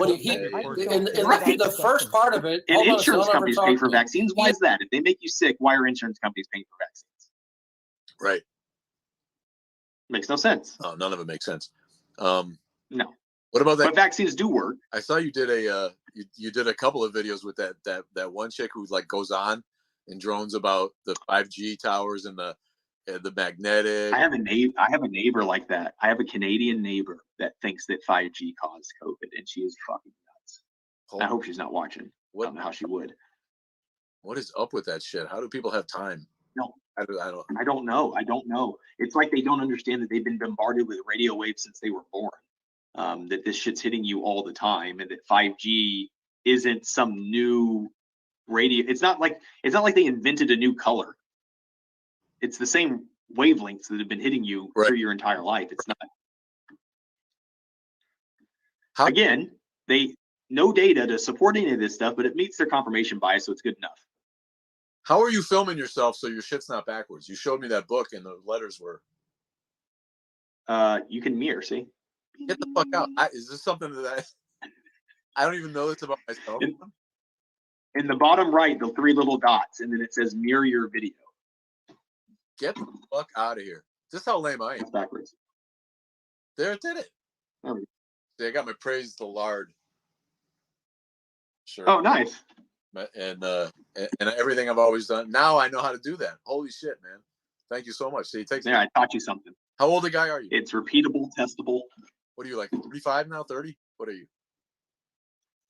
first part of it, and insurance companies pay for vaccines. Why is that? If they make you sick, why are insurance companies paying for vaccines? Right. Makes no sense. Oh, none of it makes sense. No. What about that? But vaccines do work. I saw you did you did a couple of videos with that one chick who like goes on and drones about the 5G towers and the magnetic. I have a neighbor like that. I have a Canadian neighbor that thinks that 5G caused COVID, and she is fucking nuts. I hope she's not watching. I don't know how she would. What is up with that shit? How do people have time? No, I don't know. I don't know. It's like they don't understand that they've been bombarded with radio waves since they were born. That this shit's hitting you all the time, and that 5G isn't some new radio. It's not like they invented a new color. It's the same wavelengths that have been hitting you through your entire life. It's not. Again, no data to support any of this stuff, but it meets their confirmation bias, so it's good enough. How are you filming yourself so your shit's not backwards? You showed me that book and the letters were. You can mirror, see? Get the fuck out. Is this something that I don't even know this about myself? In the bottom right, the 3 little dots, and then it says mirror your video. Get the fuck out of here. Is this how lame I am? That's backwards. There, it did it. They got my praise the lard. Sure. Oh, nice. And everything I've always done. Now I know how to do that. Holy shit, man. Thank you so much. See, it takes. Yeah, I taught you something. How old a guy are you? It's repeatable, testable. What are you, like 35 now? 30? What are you?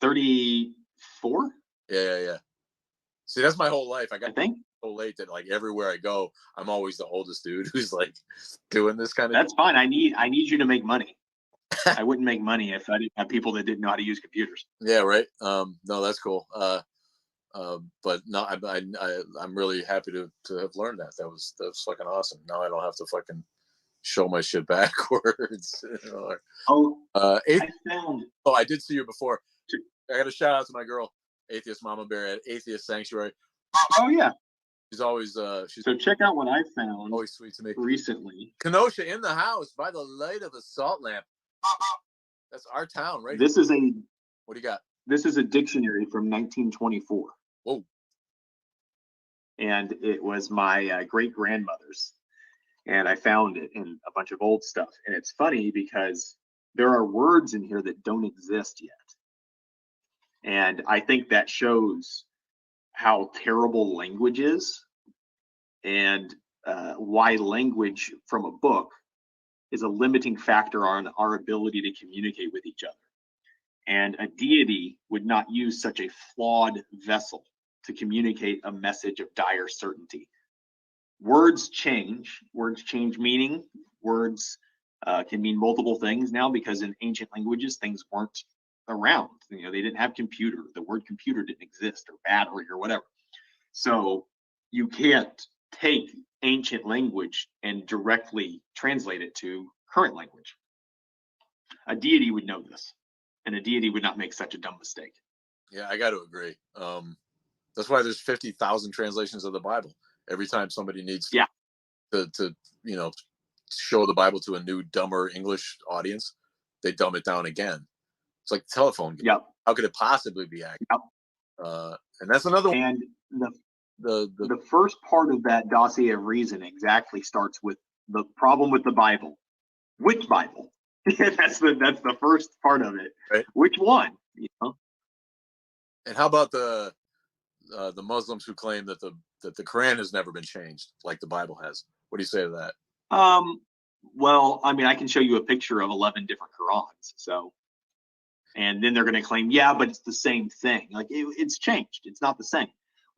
34? Yeah. See, that's my whole life. I think so late that like everywhere I go, I'm always the oldest dude who's like doing this kind of. That's fine. I need you to make money. I wouldn't make money if I didn't have people that didn't know how to use computers. Yeah, right. No, that's cool. But no, I'm really happy to have learned that. That was fucking awesome. Now I don't have to fucking show my shit backwards. I did see you before. I got a shout out to my girl, Atheist Mama Bear at Atheist Sanctuary. Oh yeah. She's always so check out what I found. Always sweet to me. Recently. Kenosha in the house by the light of a salt lamp. That's our town, right? This is a. What do you got? This is a dictionary from 1924. Whoa. And it was my great grandmother's, and I found it in a bunch of old stuff. And it's funny because there are words in here that don't exist yet, and I think that shows how terrible language is, and why language from a book is a limiting factor on our ability to communicate with each other. And a deity would not use such a flawed vessel to communicate a message of dire certainty. Words change meaning. Words can mean multiple things now, because in ancient languages, things weren't around. You know, they didn't have computer. The word computer didn't exist, or battery, or whatever. So you can't take ancient language and directly translate it to current language. A deity would know this, and a deity would not make such a dumb mistake. Yeah, I got to agree. That's why there's 50,000 translations of the Bible. Every time somebody needs to show the Bible to a new, dumber English audience, they dumb it down again. It's like the telephone game. Yep. How could it possibly be accurate? Yep. And that's another one. And the first part of that dossier of reason exactly starts with the problem with the Bible. Which Bible? that's the first part of it. Right. Which one? You know? And how about the Muslims who claim that the Quran has never been changed like the Bible has? What do you say to that? Well, I mean, I can show you a picture of 11 different Qurans. So, and then they're going to claim, yeah, but it's the same thing. Like it's changed. It's not the same.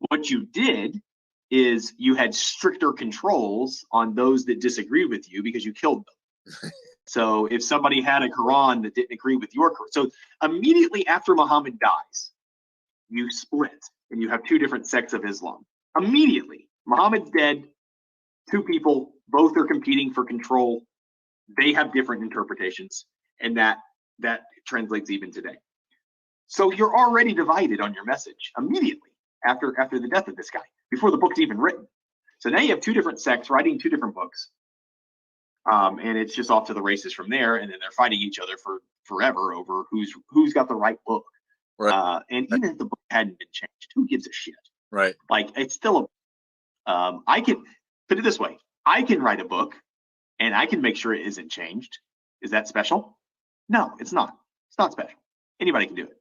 What you did is you had stricter controls on those that disagreed with you because you killed them. So if somebody had a Quran that didn't agree with your Quran, so immediately after Muhammad dies, you split and you have two different sects of Islam. Immediately, Muhammad's dead. Two people, both are competing for control. They have different interpretations, and that translates even today. So you're already divided on your message immediately after the death of this guy, before the book's even written. So now you have two different sects writing two different books, and it's just off to the races from there. And then they're fighting each other for forever over who's got the right book. Right. And even if the book hadn't been changed, who gives a shit? Right. Like it's still I can put it this way: I can write a book, and I can make sure it isn't changed. Is that special? No, it's not. It's not special. Anybody can do it.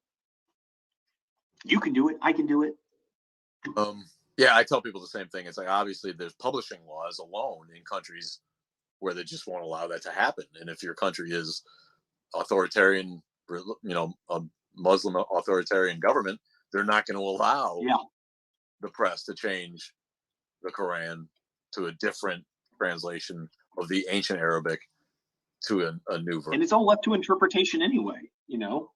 You can do it. I can do it. Yeah, I tell people the same thing. It's like, obviously there's publishing laws alone in countries where they just won't allow that to happen. And if your country is authoritarian, a Muslim authoritarian government, they're not going to allow the press to change the Quran to a different translation of the ancient Arabic to a new version. And it's all left to interpretation anyway,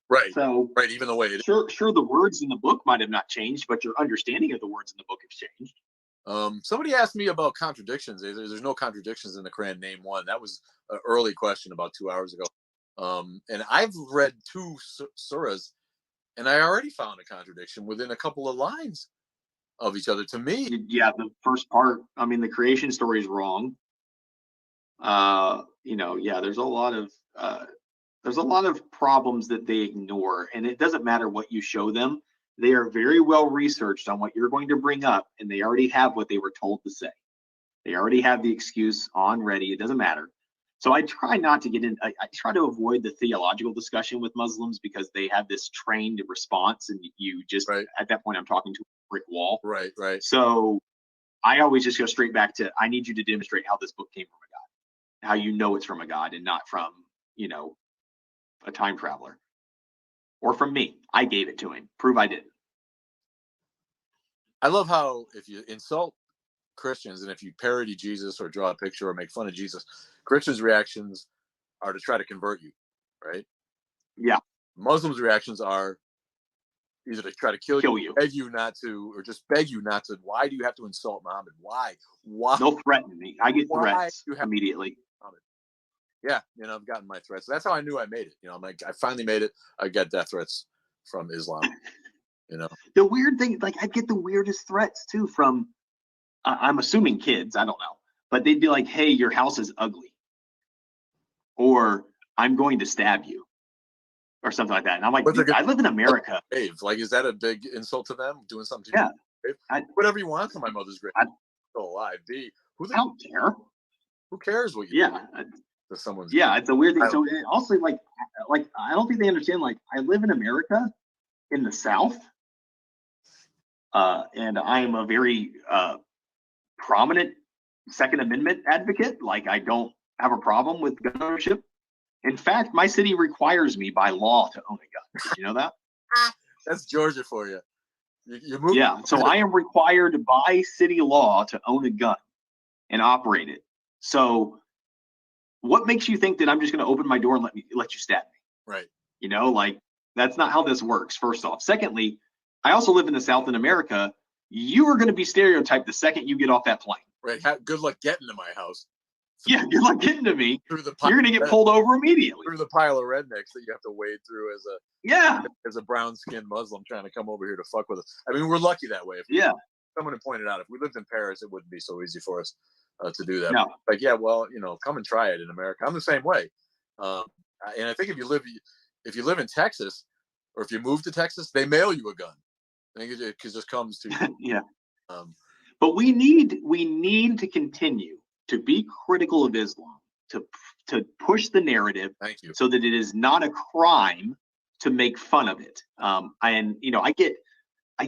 Right. So even the way it is. Sure, the words in the book might have not changed, but your understanding of the words in the book has changed. Somebody asked me about contradictions. There's no contradictions in the Quran. Name one. That was an early question about 2 hours ago. And I've read two surahs, and I already found a contradiction within a couple of lines of each other. To me, yeah, the first part. I mean, the creation story is wrong. There's a lot of problems that they ignore, and it doesn't matter what you show them. They are very well researched on what you're going to bring up, and they already have what they were told to say. They already have the excuse on ready. It doesn't matter. So I try not to get in. I try to avoid the theological discussion with Muslims because they have this trained response, and you just at that point I'm talking to a brick wall. Right. So I always just go straight back to, I need you to demonstrate how this book came from a God, how you know it's from a God and not from a time traveler or from me. I gave it to him. Prove I didn't. I love how if you insult Christians and if you parody Jesus or draw a picture or make fun of Jesus, Christians' reactions are to try to convert you, right? Yeah. Muslims' reactions are either to try to kill you, beg you not to, or just beg you not to. Why do you have to insult Muhammad? Why? They'll threaten me. I get threats immediately. Yeah, I've gotten my threats. That's how I knew I made it. I'm like, I finally made it. I get death threats from Islam. The weird thing, like I get the weirdest threats too from, I'm assuming kids. I don't know, but they'd be like, "Hey, your house is ugly," or "I'm going to stab you," or something like that. And I'm like, I live in America. Like, is that a big insult to them? Doing something? Yeah. Whatever you want to my mother's grave. Still alive. I don't care. Who cares what you? Yeah. To someone's. Yeah, it's a weird thing. So also, like I don't think they understand. Like, I live in America, in the South, and I am a very prominent Second Amendment advocate. Like, I don't have a problem with gun ownership. In fact, my city requires me by law to own a gun. Did you know that? That's Georgia for you. You moved. Yeah, so I am required by city law to own a gun and operate it. So what makes you think that I'm just going to open my door and let you stab me? Right. Like, that's not how this works, first off. Secondly, I also live in the South in America. You are going to be stereotyped the second you get off that plane. Right. Good luck getting to my house. Yeah, good luck getting to me. You're going to get pulled over immediately. Through the pile of rednecks that you have to wade through as a brown-skinned Muslim trying to come over here to fuck with us. I mean, we're lucky that way. Someone had pointed out, if we lived in Paris, it wouldn't be so easy for us to do that. No. Like, yeah, well, come and try it in America. I'm the same way. And I think if you live in Texas, or if you move to Texas, they mail you a gun. I think it just comes to you. Yeah. But we need to continue to be critical of Islam, to push the narrative. Thank you. So that it is not a crime to make fun of it. I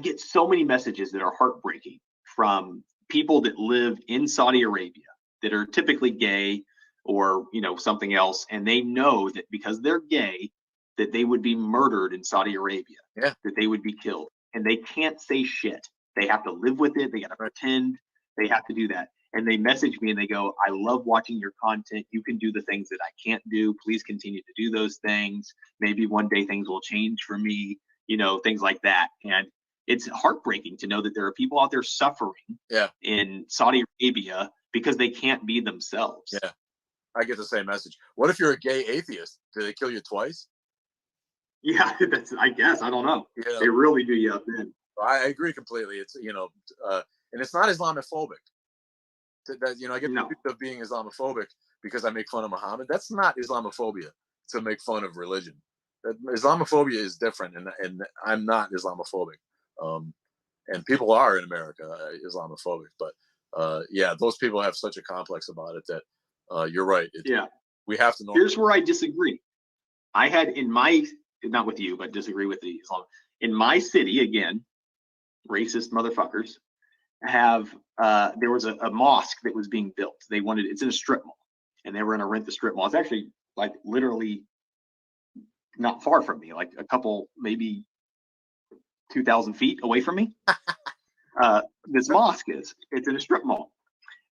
get so many messages that are heartbreaking from people that live in Saudi Arabia that are typically gay or, you know, something else, and they know that because they're gay, that they would be murdered in Saudi Arabia, Yeah. that they would be killed, and they can't say shit. They have to live with it. They got to pretend. They have to do that. And they message me and they go, I love watching your content. You can do the things that I can't do. Please continue to do those things. Maybe one day things will change for me, you know, things like that. And it's heartbreaking to know that there are people out there suffering in Saudi Arabia because they can't be themselves. Yeah, I get the same message. What if you're a gay atheist? Do they kill you twice? Yeah, that's, I guess, I don't know. Yeah. They really do you up then. I agree completely. It's, you know, and it's not Islamophobic. That, you know, I get accused of being Islamophobic because I make fun of Muhammad. That's not Islamophobia, to make fun of religion. Islamophobia is different, and I'm not Islamophobic. And people are in America Islamophobic, but yeah, those people have such a complex about it that you're right. We have to know. Here's where I disagree. I had in my, not with you, but disagree with the Islam. In my city, again, racist motherfuckers have, there was a mosque that was being built. They wanted, it's in a strip mall, and they were going to rent the strip mall. It's actually like literally not far from me, like a couple, maybe 2,000 feet away from me. This mosque is, it's in a strip mall.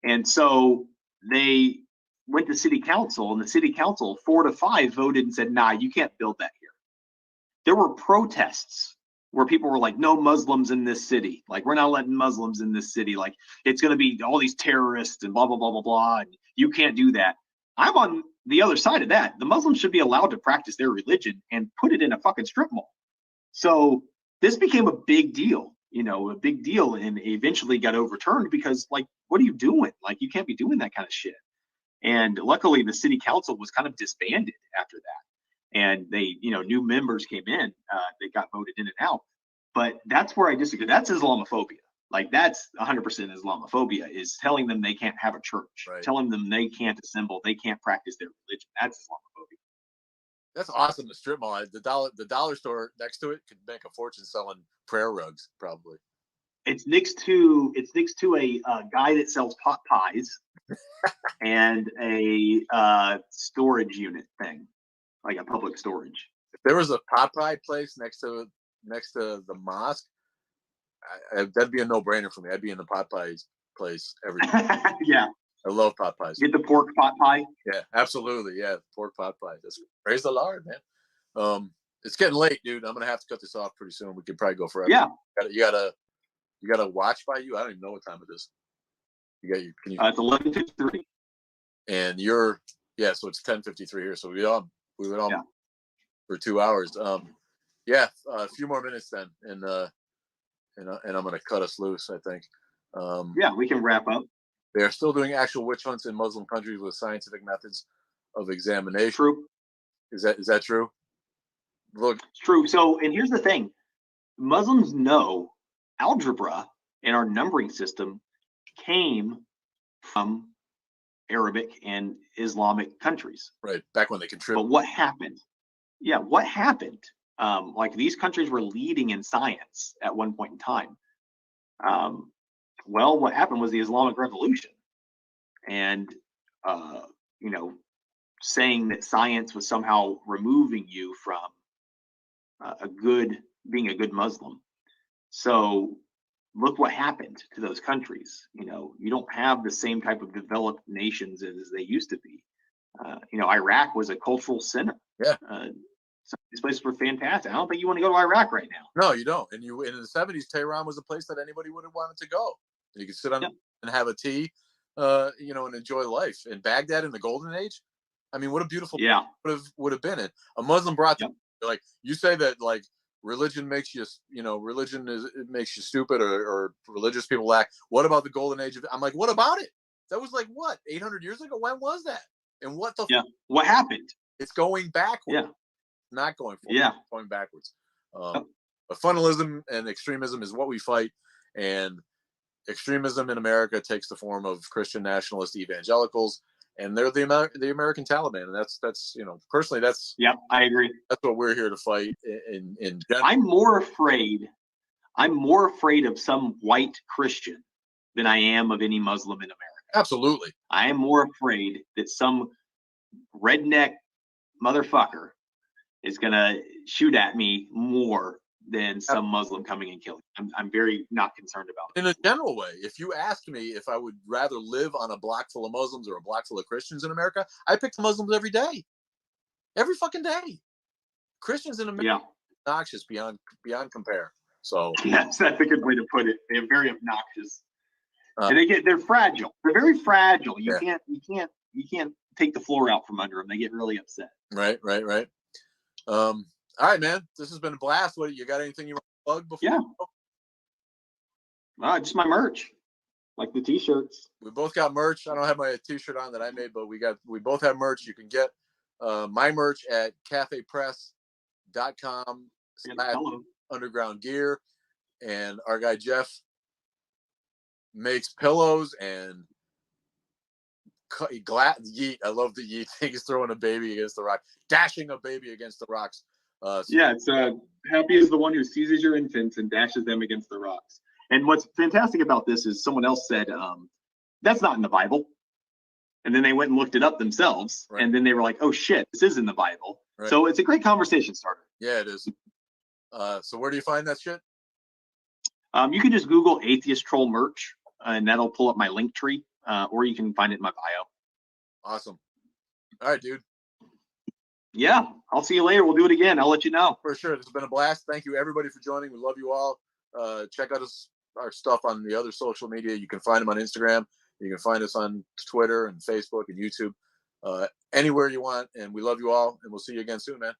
And so they went to city council, and the city council 4-5 voted and said, nah, you can't build that here. There were protests where people were like, no Muslims in this city. Like, we're not letting Muslims in this city. Like, it's going to be all these terrorists and blah, blah, blah, blah, blah. And you can't do that. I'm on the other side of that. The Muslims should be allowed to practice their religion and put it in a fucking strip mall. So this became a big deal, you know, a big deal, and eventually got overturned because, like, what are you doing? Like, you can't be doing that kind of shit. And luckily the city council was kind of disbanded after that. And they, you know, new members came in, they got voted in and out. But that's where I disagree. That's Islamophobia. Like, that's 100% Islamophobia, is telling them they can't have a church, telling them they can't assemble, they can't practice their religion. That's Islamophobia. That's awesome. The strip mall, the dollar store next to it could make a fortune selling prayer rugs, probably. It's next to a guy that sells pot pies and a storage unit thing, like a public storage. If there was a pot pie place next to the mosque, that'd be a no-brainer for me. I'd be in the pot pie place every day. Yeah, I love pot pies. Get the pork pot pie. Yeah, absolutely. Yeah, pork pot pie. Praise the Lord, man. It's getting late, dude. I'm gonna have to cut this off pretty soon. We could probably go forever. Yeah. You got a watch by you? I don't even know what time it is. You got your? Can you? It's 11:53. And you're, so it's 10:53 here. So we went on for 2 hours. A few more minutes then, and I'm gonna cut us loose, I think. We can wrap up. They are still doing actual witch hunts in Muslim countries with scientific methods of examination. True. Is that true? Look, it's true. So, and here's the thing: Muslims know algebra and our numbering system came from Arabic and Islamic countries. Right, back when they contributed. But what happened? Yeah, what happened? Like, these countries were leading in science at one point in time. Well, what happened was the Islamic Revolution, and you know, saying that science was somehow removing you from being a good Muslim. So look what happened to those countries. You know, you don't have the same type of developed nations as they used to be. You know, Iraq was a cultural center. Yeah. So these places were fantastic. I don't think you want to go to Iraq right now. No, you don't. And in the 70s, Tehran was a place that anybody would have wanted to go. You could sit on and have a tea, you know, and enjoy life. In Baghdad in the Golden Age, I mean, what a beautiful would have been it. A Muslim brought like, you say that, like, religion makes you, you know, it makes you stupid, or religious people lack. What about the Golden Age of? I'm like, what about it? That was like, what, 800 years ago? When was that? And what the? Yeah. What happened? It's going backwards. Yeah. Not going forward. Yeah. It's going backwards. But fundamentalism and extremism is what we fight, and extremism in America takes the form of Christian nationalist evangelicals, and they're the American Taliban, and that's you know, personally, that's I agree. That's what we're here to fight. In general. I'm more afraid of some white Christian than I am of any Muslim in America. Absolutely. I am more afraid that some redneck motherfucker is gonna shoot at me more than some Muslim coming and killing. I'm very not concerned about it. In a general way, if you asked me if I would rather live on a block full of Muslims or a block full of Christians in America, I pick the Muslims every day. Every fucking day. Christians in America are obnoxious beyond compare. So yes, that's a good way to put it. They're very obnoxious. And they're fragile. They're very fragile. You can't take the floor out from under them. They get really upset. Right. All right, man. This has been a blast. What you got? Anything you want to plug before? Yeah. Just my merch, like the t-shirts. We both got merch. I don't have my t-shirt on that I made, but we both have merch. You can get my merch at cafepress.com/underground gear, and our guy Jeff makes pillows and yeet. I love the yeet thing. He's throwing a baby against the rock, dashing a baby against the rocks. It's happy is the one who seizes your infants and dashes them against the rocks. And what's fantastic about this is someone else said, that's not in the Bible. And then they went and looked it up themselves. Right. And then they were like, oh shit, this is in the Bible. Right. So it's a great conversation starter. Yeah, it is. So where do you find that shit? You can just Google Atheist Troll merch, and that'll pull up my LinkTree, or you can find it in my bio. Awesome. All right, dude. Yeah, I'll see you later. We'll do it again. I'll let you know. For sure. This has been a blast. Thank you, everybody, for joining. We love you all. Check out our stuff on the other social media. You can find them on Instagram. You can find us on Twitter and Facebook and YouTube. Anywhere you want. And we love you all. And we'll see you again soon, man.